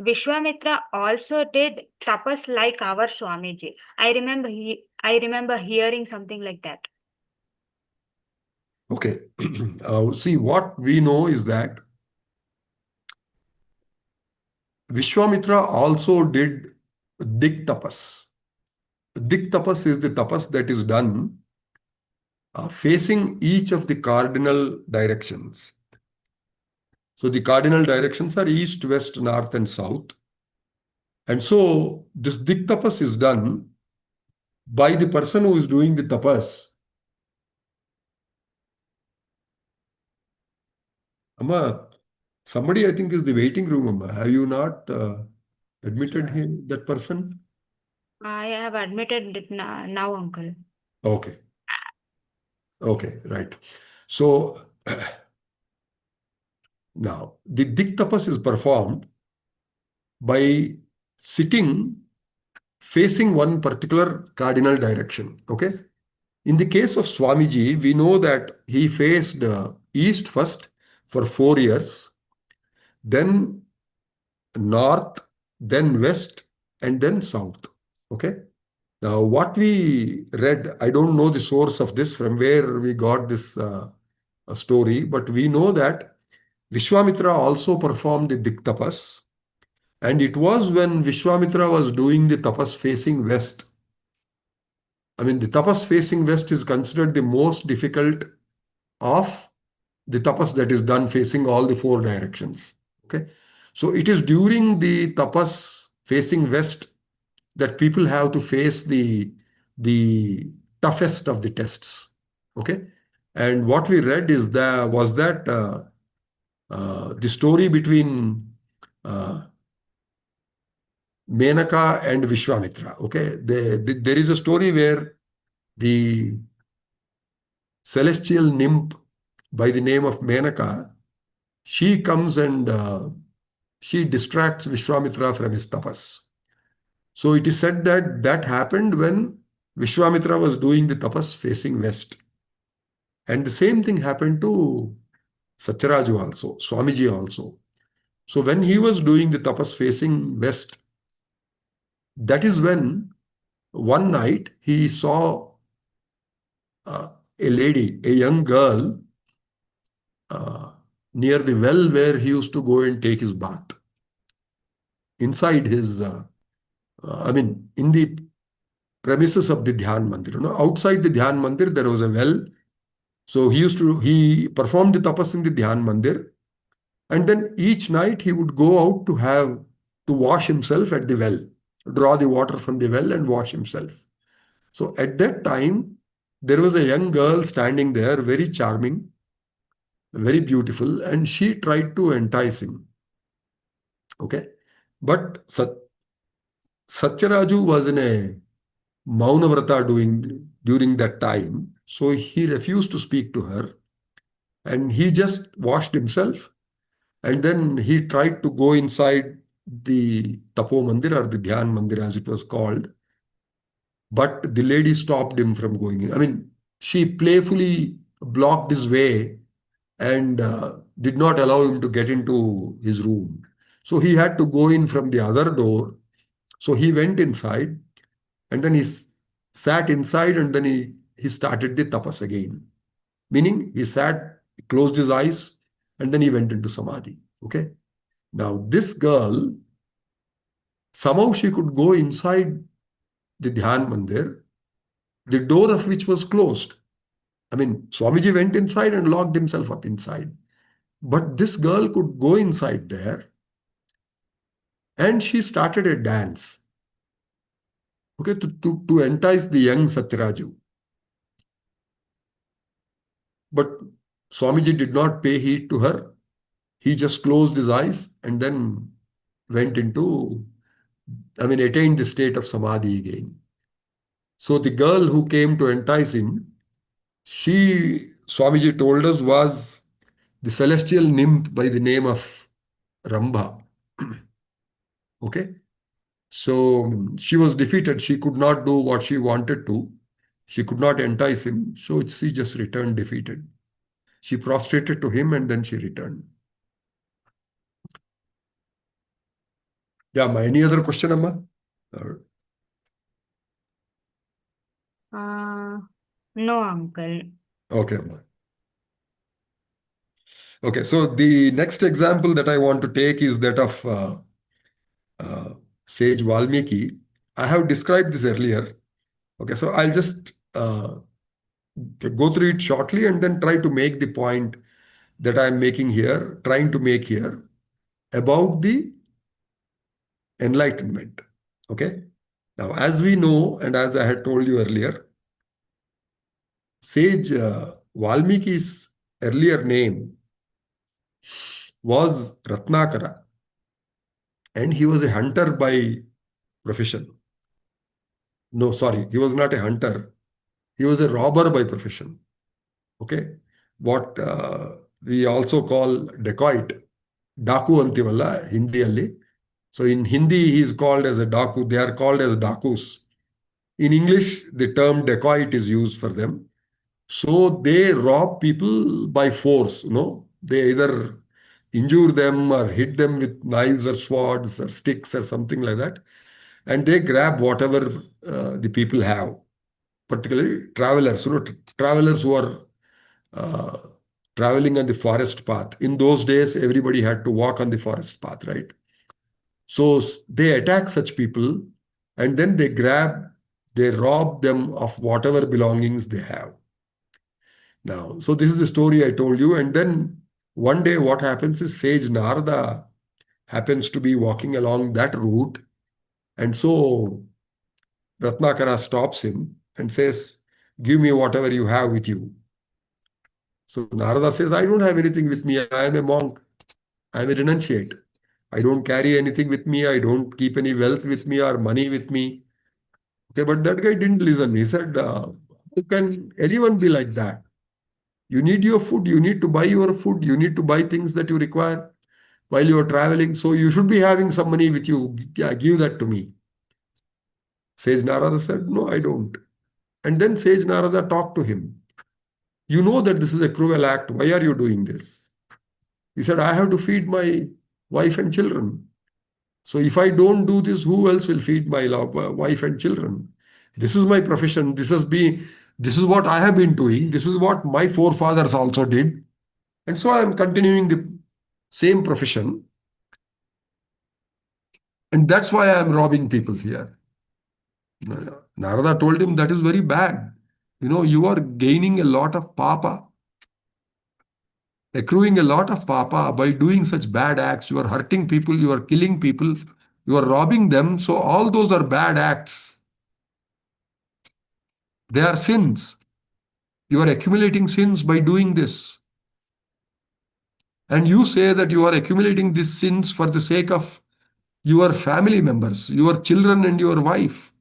Vishwamitra also did tapas like our Swamiji. I remember hearing something like that. Okay. See, what we know is that Vishwamitra also did Dik Tapas. Dik Tapas is the tapas that is done facing each of the cardinal directions. So the cardinal directions are east, west, north, and south. And so this Dik Tapas is done by the person who is doing the tapas. Amma, somebody I think is the waiting room, Amma. Have you not admitted him, that person? I have admitted it now, Uncle. Okay. Okay, right. So now the Dik Tapas is performed by sitting facing one particular cardinal direction. Okay. In the case of Swamiji, we know that he faced east first for 4 years, then north, then west, and then south. Okay. Now, what we read, I don't know the source of this, from where we got this story, but we know that Vishwamitra also performed the Dik Tapas. And it was when Vishwamitra was doing the tapas facing west. I mean, the tapas facing west is considered the most difficult of the tapas that is done facing all the 4 directions. Okay. So it is during the tapas facing west that people have to face the toughest of the tests. Okay. And what we read is that the story between Menaka and Vishwamitra. Okay. There is a story where the celestial nymph by the name of Menaka, she comes and she distracts Vishwamitra from his tapas. So it is said that that happened when Vishwamitra was doing the tapas facing west. And the same thing happened to Satyaraju also, Swamiji also. So when he was doing the tapas facing west, that is when one night he saw a lady, a young girl, near the well where he used to go and take his bath. Inside his, in the premises of the Dhyan Mandir. Outside the Dhyan Mandir, there was a well. So he performed the tapas in the Dhyan Mandir. And then each night he would go out to wash himself at the well, draw the water from the well and wash himself. So at that time, there was a young girl standing there, very charming, very beautiful, and she tried to entice him. Okay. But Satyaraju was in a Maunavrata during that time. So he refused to speak to her and he just washed himself. And then he tried to go inside the Tapo Mandir or the Dhyan Mandir as it was called. But the lady stopped him from going in. I mean, she playfully blocked his way and did not allow him to get into his room. So he had to go in from the other door. So he went inside and then sat inside and then he started the tapas again. Meaning he sat, closed his eyes, and then he went into samadhi. Okay. Now this girl, somehow she could go inside the Dhyan Mandir, the door of which was closed. I mean, Swamiji went inside and locked himself up inside. But this girl could go inside there and she started a dance, okay, to entice the young Satyaraju. But Swamiji did not pay heed to her. He just closed his eyes and then went into, attained the state of samadhi again. So the girl who came to entice him, Swamiji told us, was the celestial nymph by the name of Rambha. Okay. So she was defeated. She could not do what she wanted to. She could not entice him. So she just returned defeated. She prostrated to him and then she returned. Yeah, any other question, Amma? No, uncle. Okay, Amma. Okay, so the next example that I want to take is that of sage Valmiki. I have described this earlier. Okay, so I'll just go through it shortly and then try to make the point that I'm making here, trying to make here about the enlightenment. Okay. Now, as we know, and as I had told you earlier, sage Valmiki's earlier name was Ratnakara, and he was a hunter by profession. No, sorry, he was not a hunter. He was a robber by profession. Okay. What we also call dacoit. Daku antivalla, Hindi alli. So in Hindi, he is called as a daku. They are called as dakus. In English, the term dacoit is used for them. So they rob people by force. They either injure them or hit them with knives or swords or sticks or something like that. And they grab whatever the people have, particularly travelers, travelers who are traveling on the forest path. In those days, everybody had to walk on the forest path, right? So they attack such people and then they rob them of whatever belongings they have. Now, so this is the story I told you. And then one day what happens is sage Narada happens to be walking along that route. And so Ratnakara stops him and says, "Give me whatever you have with you." So Narada says, "I don't have anything with me. I am a monk. I am a renunciate. I don't carry anything with me. I don't keep any wealth with me or money with me." Okay, but that guy didn't listen. He said, "How can anyone be like that? You need your food. You need to buy your food. You need to buy things that you require while you are traveling. So you should be having some money with you. Yeah, give that to me." Sage Narada said, "No, I don't." And then Sage Narada talked to him. "You know that this is a cruel act. Why are you doing this?" He said, "I have to feed my wife and children. So if I don't do this, who else will feed my wife and children? This is my profession. This is what I have been doing. This is what my forefathers also did. And so I am continuing the same profession. And that's why I am robbing people here." Narada told him, "That is very bad. You are gaining a lot of papa, accruing a lot of papa by doing such bad acts. You are hurting people, you are killing people, you are robbing them. So all those are bad acts. They are sins. You are accumulating sins by doing this. And you say that you are accumulating these sins for the sake of your family members, your children and your wife.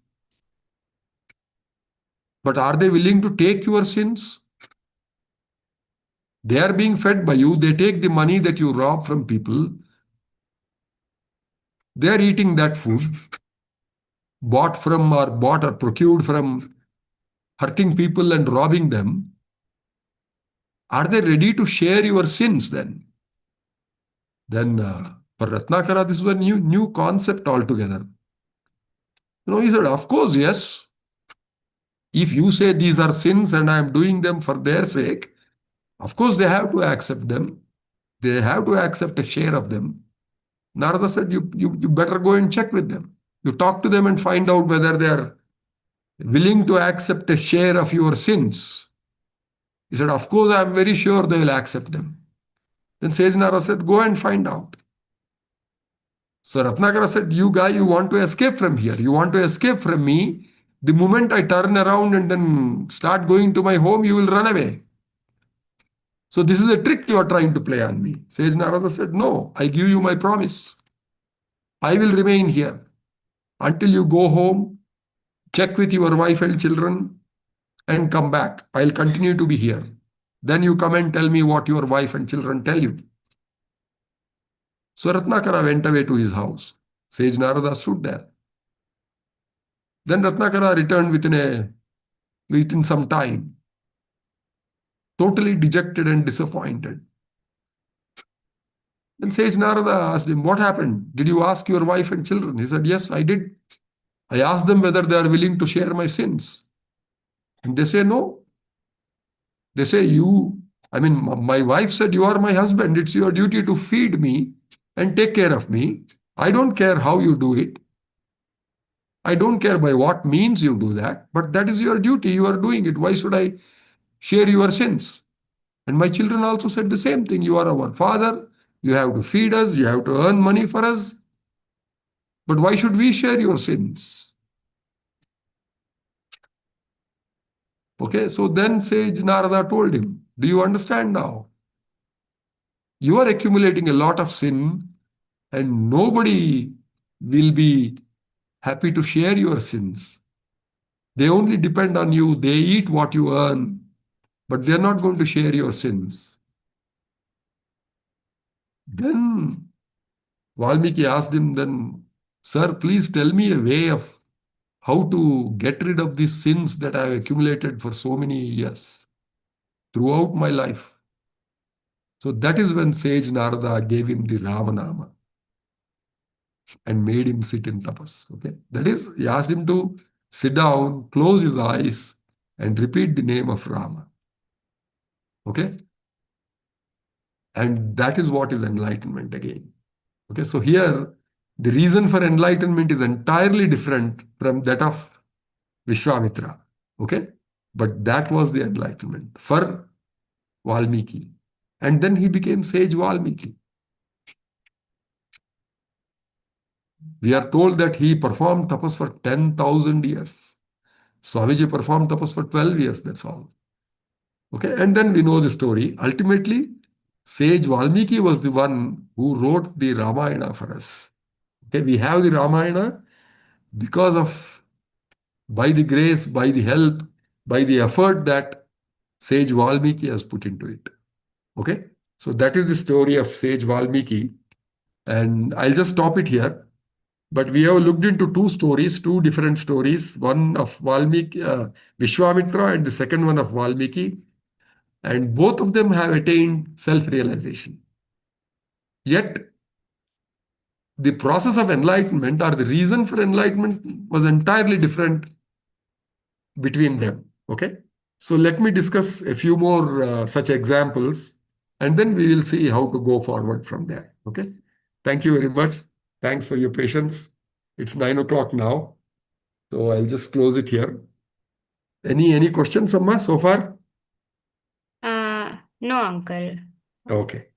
But are they willing to take your sins? They are being fed by you. They take the money that you rob from people. they are eating that food bought or procured from hurting people and robbing them. Are they ready to share your sins then? Then for Ratnakara, this was a new concept altogether. He said, of course, yes. If you say these are sins and I am doing them for their sake, of course they have to accept them. They have to accept a share of them. Narada said, you better go and check with them. You talk to them and find out whether they are willing to accept a share of your sins. He said, of course, I am very sure they will accept them. Then Sage Narada said, go and find out. So Ratnakara said, you guy, you want to escape from here. You want to escape from me. The moment I turn around and then start going to my home, you will run away. So this is a trick you are trying to play on me. Sage Narada said, no, I give you my promise. I will remain here until you go home, check with your wife and children, and come back. I'll continue to be here. Then you come and tell me what your wife and children tell you. So Ratnakara went away to his house. Sage Narada stood there. Then Ratnakara returned within some time, totally dejected and disappointed. Then Sage Narada asked him, what happened? Did you ask your wife and children? He said, yes, I did. I asked them whether they are willing to share my sins. And they say no. They say, my wife said, you are my husband. It's your duty to feed me and take care of me. I don't care how you do it. I don't care by what means you do that, but that is your duty. You are doing it. Why should I share your sins? And my children also said the same thing. You are our father. You have to feed us. You have to earn money for us. But why should we share your sins? Okay, so then Sage Narada told him, do you understand now? You are accumulating a lot of sin and nobody will be happy to share your sins. They only depend on you. They eat what you earn, but they're not going to share your sins. Then Valmiki asked him, then, sir, please tell me a way of how to get rid of these sins that I have accumulated for so many years throughout my life. So that is when Sage Narada gave him the Ramanama and made him sit in tapas. Okay, that is, he asked him to sit down, close his eyes, and repeat the name of Rama. Okay, and that is what is enlightenment again. Okay, so here the reason for enlightenment is entirely different from that of Vishwamitra. Okay, but that was the enlightenment for Valmiki, and then he became sage Valmiki. We are told that he performed tapas for 10,000 years. Swamiji performed tapas for 12 years, that's all. Okay, and then we know the story. Ultimately, sage Valmiki was the one who wrote the Ramayana for us. Okay, we have the Ramayana because of, by the grace, by the help, by the effort that sage Valmiki has put into it. Okay, so that is the story of sage Valmiki. And I'll just stop it here. But we have looked into two different stories, one of Valmiki, Vishwamitra, and the second one of Valmiki. And both of them have attained self-realization. Yet, the process of enlightenment or the reason for enlightenment was entirely different between them. Okay? So let me discuss a few more such examples, and then we will see how to go forward from there. Okay? Thank you very much. Thanks for your patience. It's 9 o'clock now. So I'll just close it here. Any questions, Amma, so far? No, uncle. Okay.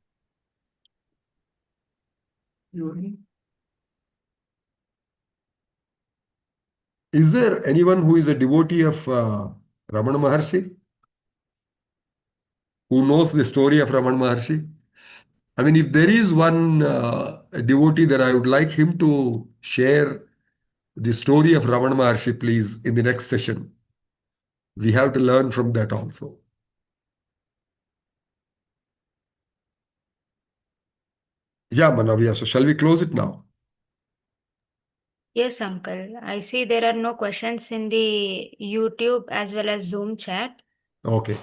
Is there anyone who is a devotee of Ramana Maharshi? Who knows the story of Ramana Maharshi? I mean, if there is one devotee, that I would like him to share the story of Ramana Maharshi, please, in the next session. We have to learn from that also. Yeah, Manavya. So shall we close it now? Yes, uncle. I see there are no questions in the YouTube as well as Zoom chat. Okay.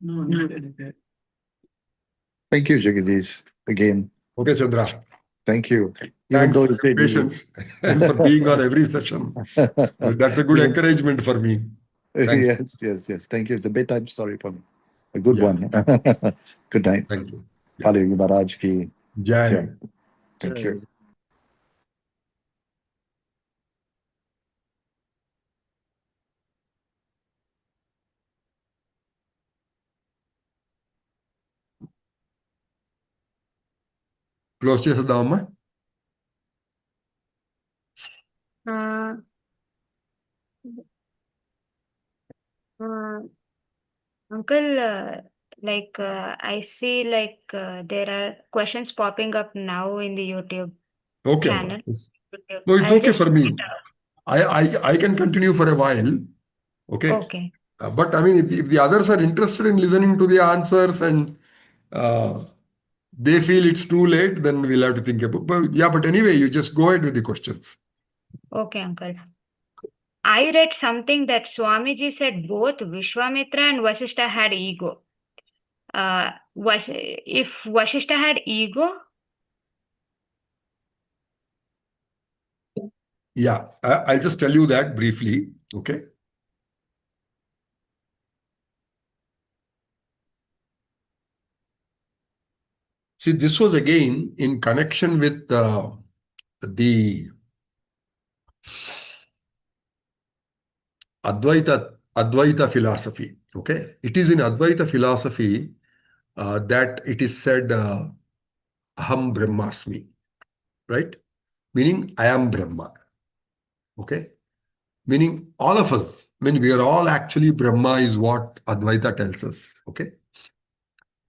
No, no, no. Thank you, Jagadish. Again, Okay, Chandra. thank you. Even Thanks though for you said your patience and for being on every session. That's a good Even- encouragement for me. Thank you. yes. Thank you. It's a bedtime story for me. A good Yeah. one. Good night. Thank you. Yeah. Balayogi Maharaj ki. Jai. Jai. Thank you. Close చేసేద్దామమ్మా. Uh, Uncle, I see there are questions popping up now in the YouTube okay అమ్మా. channel. No, it's I'll okay just for me. read it out. I can continue for a while. Okay. Okay. But I mean, if the others are interested in listening to the answers and they feel it's too late, then we'll have to think about. But anyway, you just go ahead with the questions. Okay, uncle. I read something that Swamiji said both Vishwamitra and Vasishtha had ego. If Vasishtha had ego, Yeah, I'll just tell you that briefly. Okay. See, this was again in connection with the Advaita philosophy. Okay. It is in Advaita philosophy that it is said Aham Brahmasmi. Right? Meaning I am Brahma. Okay. Meaning all of us, I mean, we are all actually Brahma is what Advaita tells us. Okay.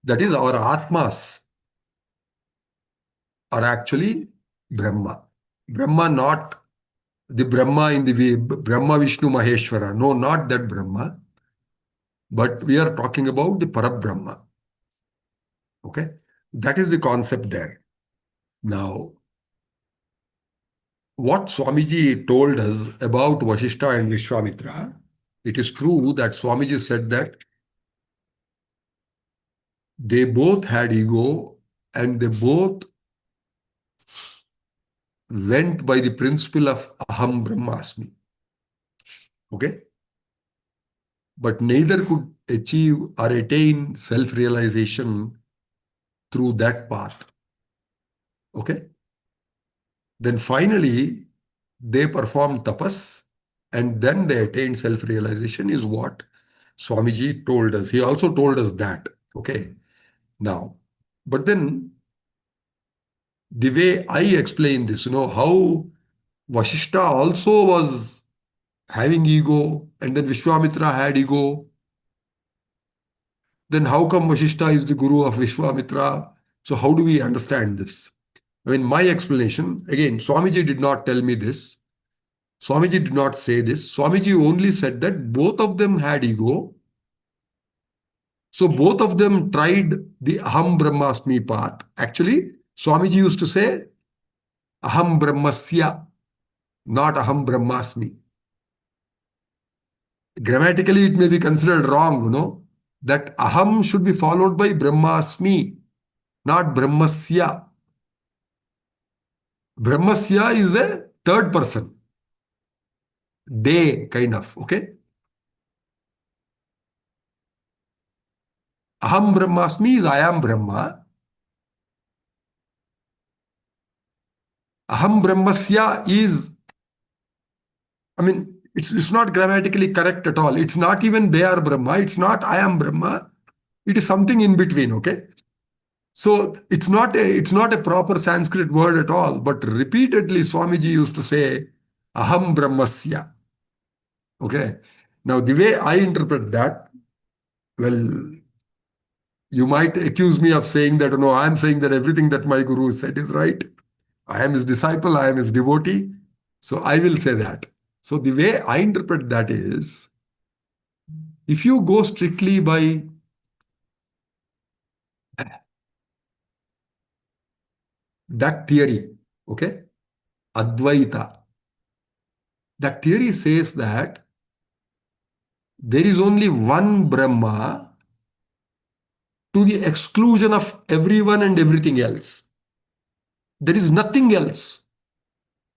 That is our Atmas are actually Brahma. Brahma, not the Brahma in the way, Brahma, Vishnu, Maheshwara. No, not that Brahma. But we are talking about the Parabrahma. Okay. That is the concept there. Now, what Swamiji told us about Vasishtha and Vishwamitra, it is true that Swamiji said that they both had ego and they both went by the principle of Aham Brahmasmi. Okay? But neither could achieve or attain self-realization through that path. Okay? Then finally, they performed tapas and then they attained self-realization is what Swamiji told us. He also told us that. Okay? Now, but then the way I explain this, how Vasishtha also was having ego and then Vishwamitra had ego. Then how come Vasishtha is the guru of Vishwamitra? So how do we understand this? I mean, my explanation, again, Swamiji did not tell me this. Swamiji did not say this. Swamiji only said that both of them had ego. So both of them tried the Aham Brahmasmi path. Actually, Swamiji used to say Aham Brahmasya, not Aham Brahmasmi. Grammatically, it may be considered wrong, that Aham should be followed by Brahmasmi, not Brahmasya. Brahmasya is a third person. They kind of, okay? Aham Brahmasmi is I am Brahma. Aham Brahmasya is, I mean, it's not grammatically correct at all. It's not even they are Brahma. It's not I am Brahma. It is something in between, okay? So it's not a proper Sanskrit word at all, but repeatedly Swamiji used to say Aham Brahmasya. Okay. Now the way I interpret that, well, you might accuse me of saying that, no, I'm saying that everything that my guru said is right. I am his disciple, I am his devotee. So I will say that. So the way I interpret that is, if you go strictly by that theory, okay, Advaita, that theory says that there is only one Brahma to the exclusion of everyone and everything else. There is nothing else.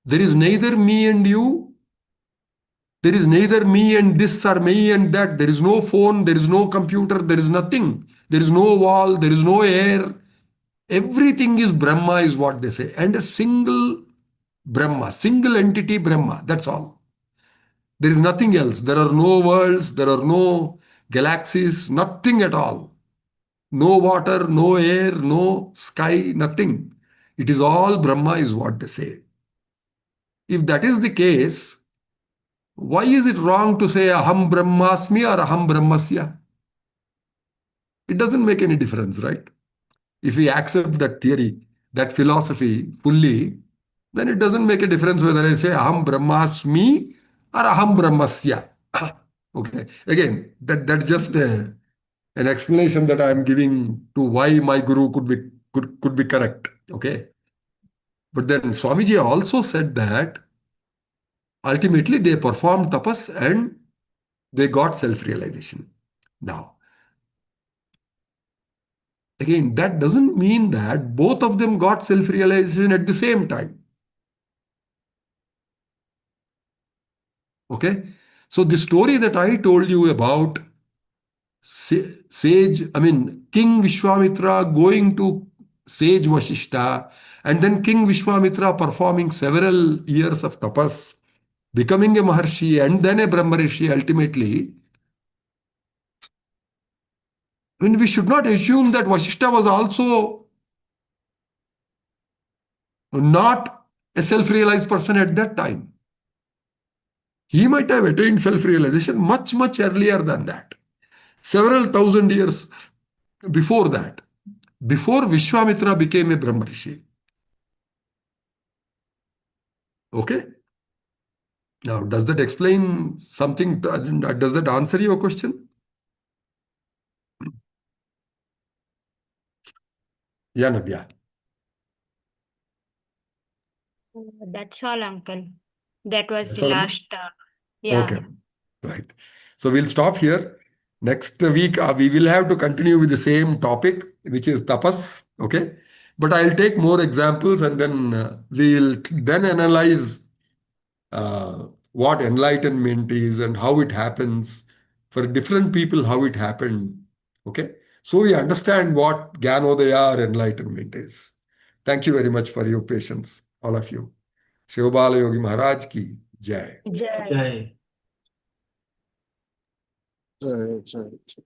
There is neither me and you. There is neither me and this or me and that. There is no phone. There is no computer. There is nothing. There is no wall. There is no air. Everything is Brahma, is what they say. And a single Brahma, single entity Brahma. That's all. There is nothing else. There are no worlds. There are no galaxies. Nothing at all. No water, no air, no sky, nothing. It is all Brahma, is what they say. If that is the case, why is it wrong to say Aham Brahmasmi or Aham Brahmasya? It doesn't make any difference, right? If we accept that theory, that philosophy fully, then it doesn't make a difference whether I say Aham Brahmasmi or Aham Brahmasya. Okay. Again, that's just an explanation that I am giving to why my guru could be correct. Okay. But then Swamiji also said that ultimately they performed tapas and they got self-realization. Now, again, that doesn't mean that both of them got self-realization at the same time. Okay? So the story that I told you about sage, King Vishwamitra going to sage Vashishta, and then King Vishwamitra performing several years of tapas, becoming a Maharshi and then a Brahmarishi ultimately. When we should not assume that Vashishta was also not a self-realized person at that time. He might have attained self-realization much, much earlier than that. Several thousand years before that. Before Vishwamitra became a Brahmarishi. Okay? Now, does that explain something? Does that answer your question? Yeah, Nabia. That's all, uncle. That was That's the all, Amma? last. Yeah. Okay, right. So we'll stop here. Next week, we will have to continue with the same topic, which is tapas. Okay. But I'll take more examples and then we'll then analyze what enlightenment is and how it happens for different people, how it happened. Okay. So we understand what Gyanodaya or enlightenment is. Thank you very much for your patience, all of you. Shivabalayogi Maharaj ki Jai. Jai. Jai. Jai, jai, jai.